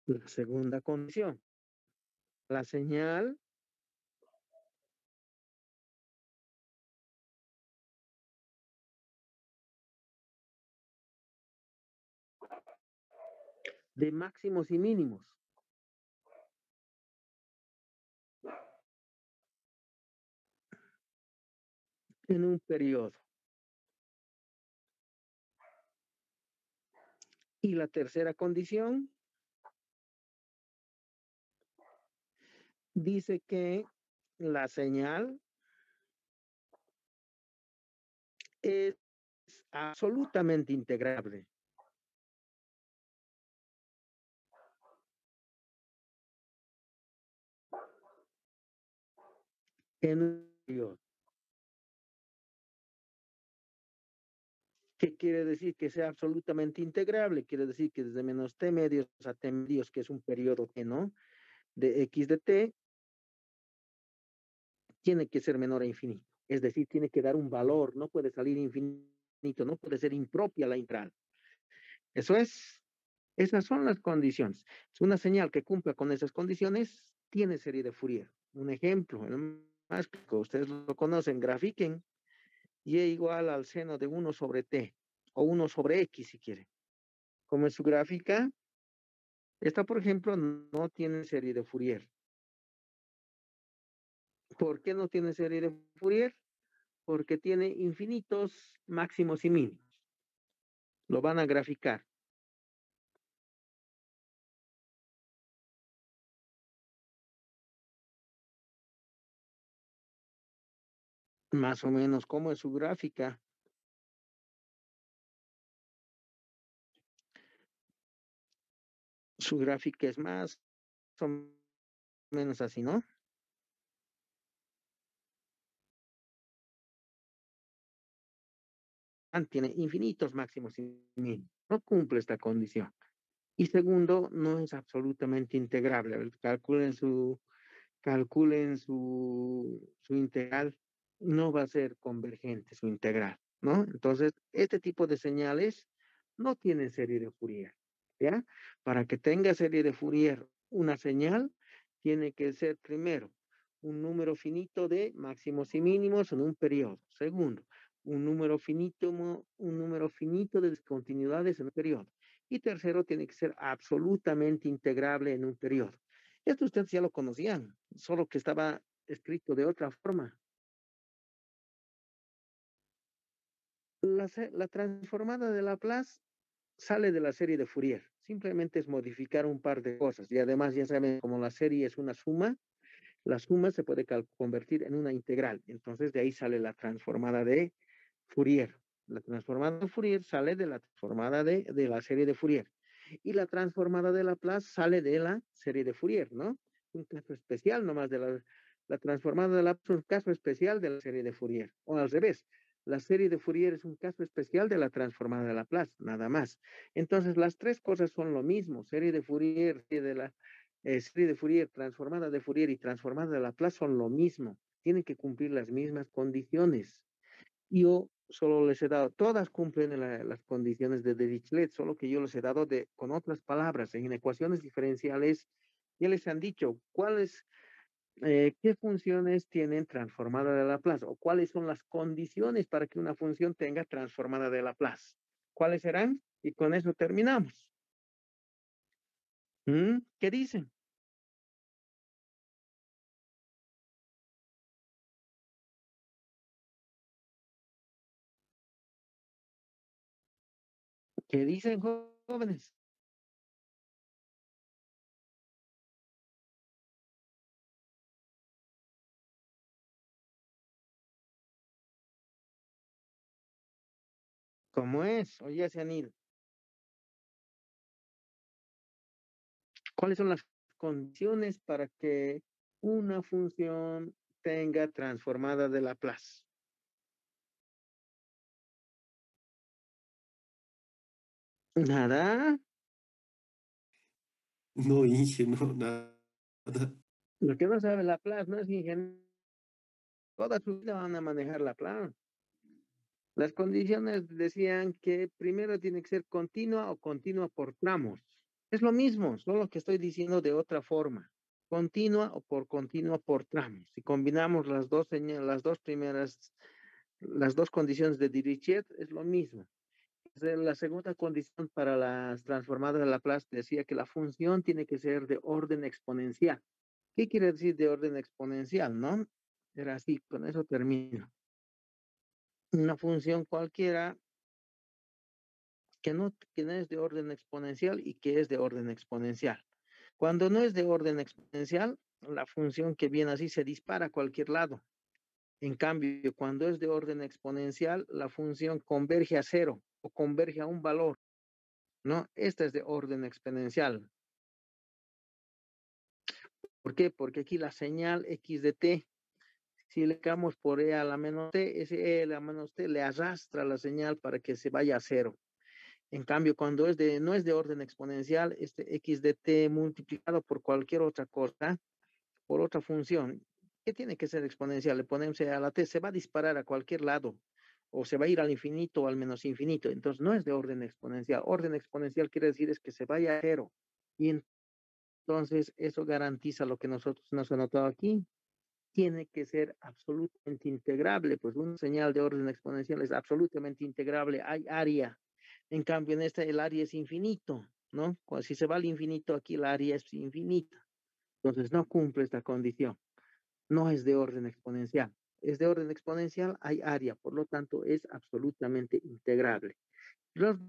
La segunda condición, la señal de máximos y mínimos en un periodo. Y la tercera condición dice que la señal es absolutamente integrable en un periodo. ¿Qué quiere decir? Que sea absolutamente integrable. Quiere decir que desde menos t medios a t medios, que es un periodo t, ¿no? De x de t, tiene que ser menor a infinito. Es decir, tiene que dar un valor, no puede salir infinito, no puede ser impropia la integral. Eso es, esas son las condiciones. Es una señal que cumpla con esas condiciones, tiene serie de Fourier. Un ejemplo, el más que ustedes lo conocen, grafiquen y igual al seno de 1 sobre t, o 1 sobre x si quiere. Como es su gráfica, esta, por ejemplo, no tiene serie de Fourier. ¿Por qué no tiene serie de Fourier? Porque tiene infinitos máximos y mínimos. Lo van a graficar. Más o menos, ¿cómo es su gráfica? Su gráfica es más o menos así, ¿no? Tiene infinitos máximos y mínimos. No cumple esta condición. Y segundo, no es absolutamente integrable. A ver, calculen su integral. No va a ser convergente su integral, ¿no? Entonces, este tipo de señales no tienen serie de Fourier, ¿ya? Para que tenga serie de Fourier una señal, tiene que ser primero un número finito de máximos y mínimos en un periodo. Segundo, un número finito de discontinuidades en un periodo. Y tercero, tiene que ser absolutamente integrable en un periodo. Esto ustedes ya lo conocían, solo que estaba escrito de otra forma. La transformada de Laplace sale de la serie de Fourier. Simplemente es modificar un par de cosas. Y además, ya saben, como la serie es una suma, la suma se puede convertir en una integral. Entonces, de ahí sale la transformada de Fourier. La transformada de Fourier sale de la transformada de la serie de Fourier. Y la transformada de Laplace sale de la serie de Fourier, ¿no? Un caso especial nomás de la transformada de Laplace, un caso especial de la serie de Fourier. O al revés, la serie de Fourier es un caso especial de la transformada de Laplace, nada más. Entonces, las tres cosas son lo mismo. Serie de Fourier, serie de Fourier, transformada de Fourier y transformada de Laplace son lo mismo. Tienen que cumplir las mismas condiciones. Yo solo les he dado, todas cumplen las condiciones de Dirichlet, solo que yo les he dado con otras palabras, en ecuaciones diferenciales, ya les han dicho qué funciones tienen transformada de Laplace o cuáles son las condiciones para que una función tenga transformada de Laplace. ¿Cuáles serán? Y con eso terminamos. ¿Qué dicen? ¿Qué dicen, jóvenes? ¿Cómo es? O ya se han ido. ¿Cuáles son las condiciones para que una función tenga transformada de Laplace? Nada. No, Inge, no, nada. Lo que no sabe Laplace no es ingeniero. Toda su vida van a manejar Laplace. Las condiciones decían que primero tiene que ser continua o continua por tramos. Es lo mismo, solo que estoy diciendo de otra forma. Continua o por continua por tramos. Si combinamos las dos condiciones de Dirichlet, es lo mismo. La segunda condición para las transformadas de Laplace decía que la función tiene que ser de orden exponencial. ¿Qué quiere decir de orden exponencial, no? Era así, con eso termino. Una función cualquiera que no es de orden exponencial y que es de orden exponencial. Cuando no es de orden exponencial, la función que viene así se dispara a cualquier lado. En cambio, cuando es de orden exponencial, la función converge a cero o converge a un valor, ¿no? Esta es de orden exponencial. ¿Por qué? Porque aquí la señal x de t Si le damos por E a la menos T, ese E a la menos T le arrastra la señal para que se vaya a cero. En cambio, cuando no es de orden exponencial, este x de t multiplicado por cualquier otra cosa, por otra función, que tiene que ser exponencial, le ponemos a la t, se va a disparar a cualquier lado, o se va a ir al infinito o al menos infinito. Entonces, no es de orden exponencial. Orden exponencial quiere decir es que se vaya a cero. Y entonces, eso garantiza lo que nosotros nos hemos anotado aquí. Tiene que ser absolutamente integrable, pues una señal de orden exponencial es absolutamente integrable, hay área. En cambio, en este el área es infinito, ¿no? Si se va al infinito, aquí el área es infinita. Entonces no cumple esta condición. No es de orden exponencial. Es de orden exponencial, hay área, por lo tanto es absolutamente integrable.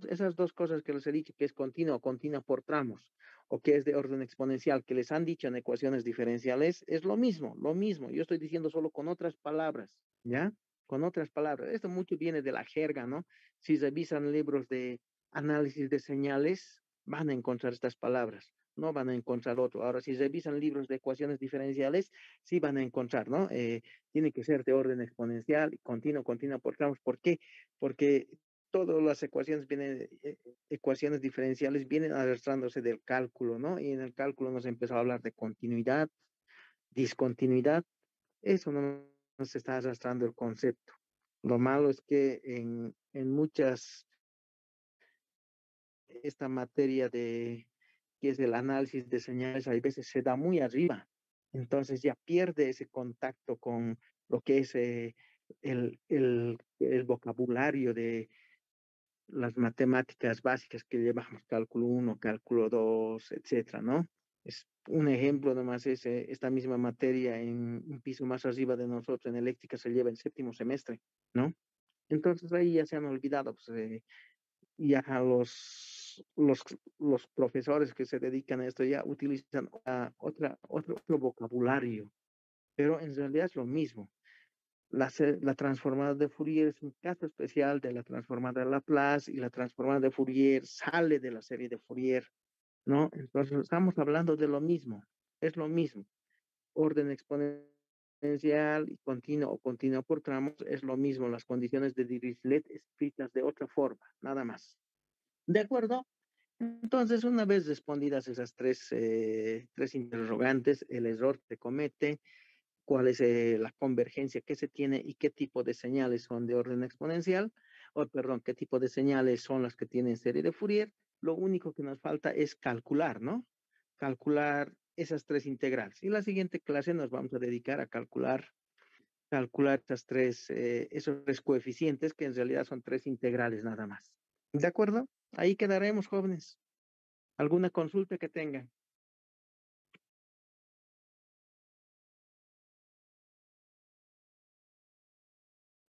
Esas dos cosas que les he dicho, que es continua o continua por tramos, o que es de orden exponencial, que les han dicho en ecuaciones diferenciales, es lo mismo, lo mismo. Yo estoy diciendo solo con otras palabras, ¿ya? Con otras palabras. Esto mucho viene de la jerga, ¿no? Si revisan libros de análisis de señales, van a encontrar estas palabras, no van a encontrar otro. Ahora, si revisan libros de ecuaciones diferenciales, sí van a encontrar, ¿no? Tiene que ser de orden exponencial, continuo, continua por tramos. ¿Por qué? Porque todas las ecuaciones vienen, ecuaciones diferenciales vienen arrastrándose del cálculo, ¿no? Y en el cálculo nos empezó a hablar de continuidad, discontinuidad. Eso no nos está arrastrando el concepto. Lo malo es que en muchas, esta materia de, que es el análisis de señales, a veces se da muy arriba. Entonces ya pierde ese contacto con lo que es el vocabulario de las matemáticas básicas que llevamos, cálculo 1, cálculo 2, etcétera, ¿no? Es un ejemplo nomás, es esta misma materia en un piso más arriba de nosotros, en eléctrica, se lleva el séptimo semestre, ¿no? Entonces ahí ya se han olvidado, pues ya los profesores que se dedican a esto ya utilizan otro vocabulario, pero en realidad es lo mismo. La transformada de Fourier es un caso especial de la transformada de Laplace y la transformada de Fourier sale de la serie de Fourier, ¿no? Entonces estamos hablando de lo mismo, es lo mismo. Orden exponencial y continuo o continuo por tramos es lo mismo, las condiciones de Dirichlet escritas de otra forma, nada más. ¿De acuerdo? Entonces, una vez respondidas esas tres interrogantes, el error que se comete, cuál es la convergencia que se tiene y qué tipo de señales son de orden exponencial, o perdón, qué tipo de señales son las que tienen serie de Fourier. Lo único que nos falta es calcular, ¿no? Calcular esas tres integrales. Y la siguiente clase nos vamos a dedicar a calcular esos tres coeficientes que en realidad son tres integrales nada más. ¿De acuerdo? Ahí quedaremos, jóvenes. ¿Alguna consulta que tengan?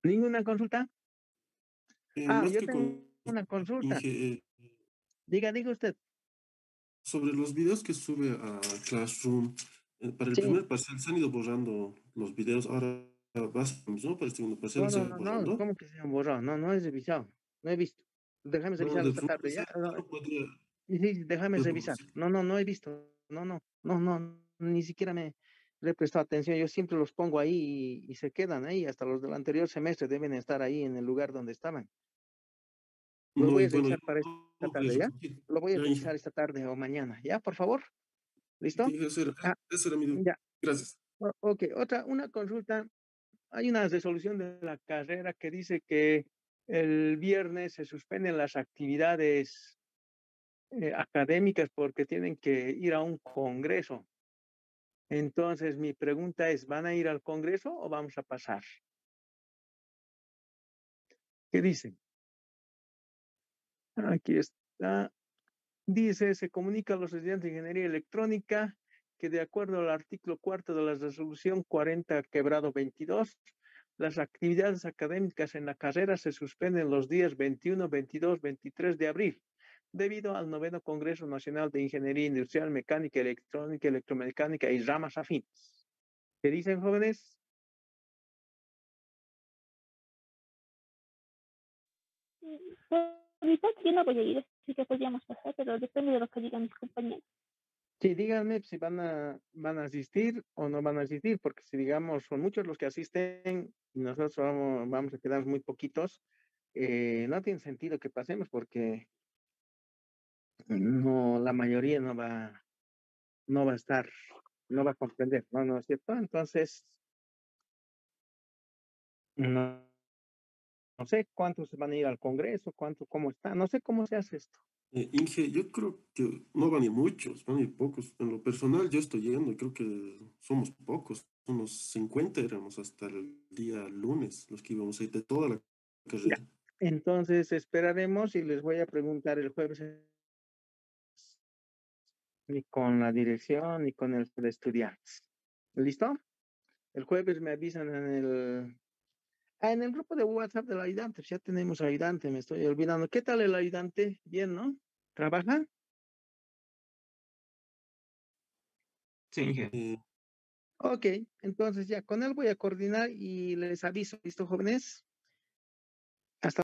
¿Ninguna consulta? Más Yo que tengo una consulta. Diga usted. sobre los videos que sube a Classroom, para el Sí. primer parcial se han ido borrando los videos, ahora vas, ¿no? Para el segundo parcial se han No, borrando. ¿cómo que se han borrado? No he revisado, no he visto. Déjame No, revisar del esta primer tarde, ¿ya? parcial no podría, Sí, sí, déjame revisar. No he visto. Ni siquiera me le he prestado atención. Yo siempre los pongo ahí y se quedan ahí. Hasta los del anterior semestre deben estar ahí en el lugar donde estaban. Lo no, voy y a bueno, revisar yo para esta tengo que tarde, ¿ya? repetir. Lo voy a Ya, revisar esta tarde o mañana, ¿ya? Por favor. ¿Listo? Ah, eso era mi duda. ya. Gracias. Ok, una consulta. Hay una resolución de la carrera que dice que el viernes se suspenden las actividades académicas porque tienen que ir a un congreso. Entonces, mi pregunta es, ¿van a ir al congreso o vamos a pasar? ¿Qué dicen? Aquí está. Dice, se comunica a los estudiantes de ingeniería electrónica que de acuerdo al artículo cuarto de la resolución 40/22, las actividades académicas en la carrera se suspenden los días 21, 22, 23 de abril, debido al noveno Congreso Nacional de Ingeniería Industrial, Mecánica, Electrónica, Electromecánica y ramas afines. ¿Qué dicen, jóvenes? Por mi parte, yo no voy a ir, así que podríamos pasar, pero depende de lo que digan mis compañeros. Sí, díganme si van a asistir o no van a asistir, porque si digamos son muchos los que asisten y nosotros vamos a quedar muy poquitos, no tiene sentido que pasemos porque no, la mayoría no va a estar, no va a comprender, ¿no? ¿No es cierto? Entonces, no, no sé cuántos van a ir al Congreso, cómo está, no sé cómo se hace esto. Inge, yo creo que no van a ir muchos, van a ir pocos. En lo personal, yo estoy yendo y creo que somos pocos. Unos 50 éramos hasta el día lunes, los que íbamos a ir de toda la Ya. carrera. Entonces esperaremos y les voy a preguntar el jueves ni con la dirección ni con el de estudiantes. ¿Listo? El jueves me avisan en el grupo de WhatsApp del ayudante. Pues ya tenemos ayudante, me estoy olvidando. ¿Qué tal el ayudante? Bien, ¿no? ¿Trabaja? Sí, Inge. Ok, entonces ya con él voy a coordinar y les aviso. ¿Listo, jóvenes? Hasta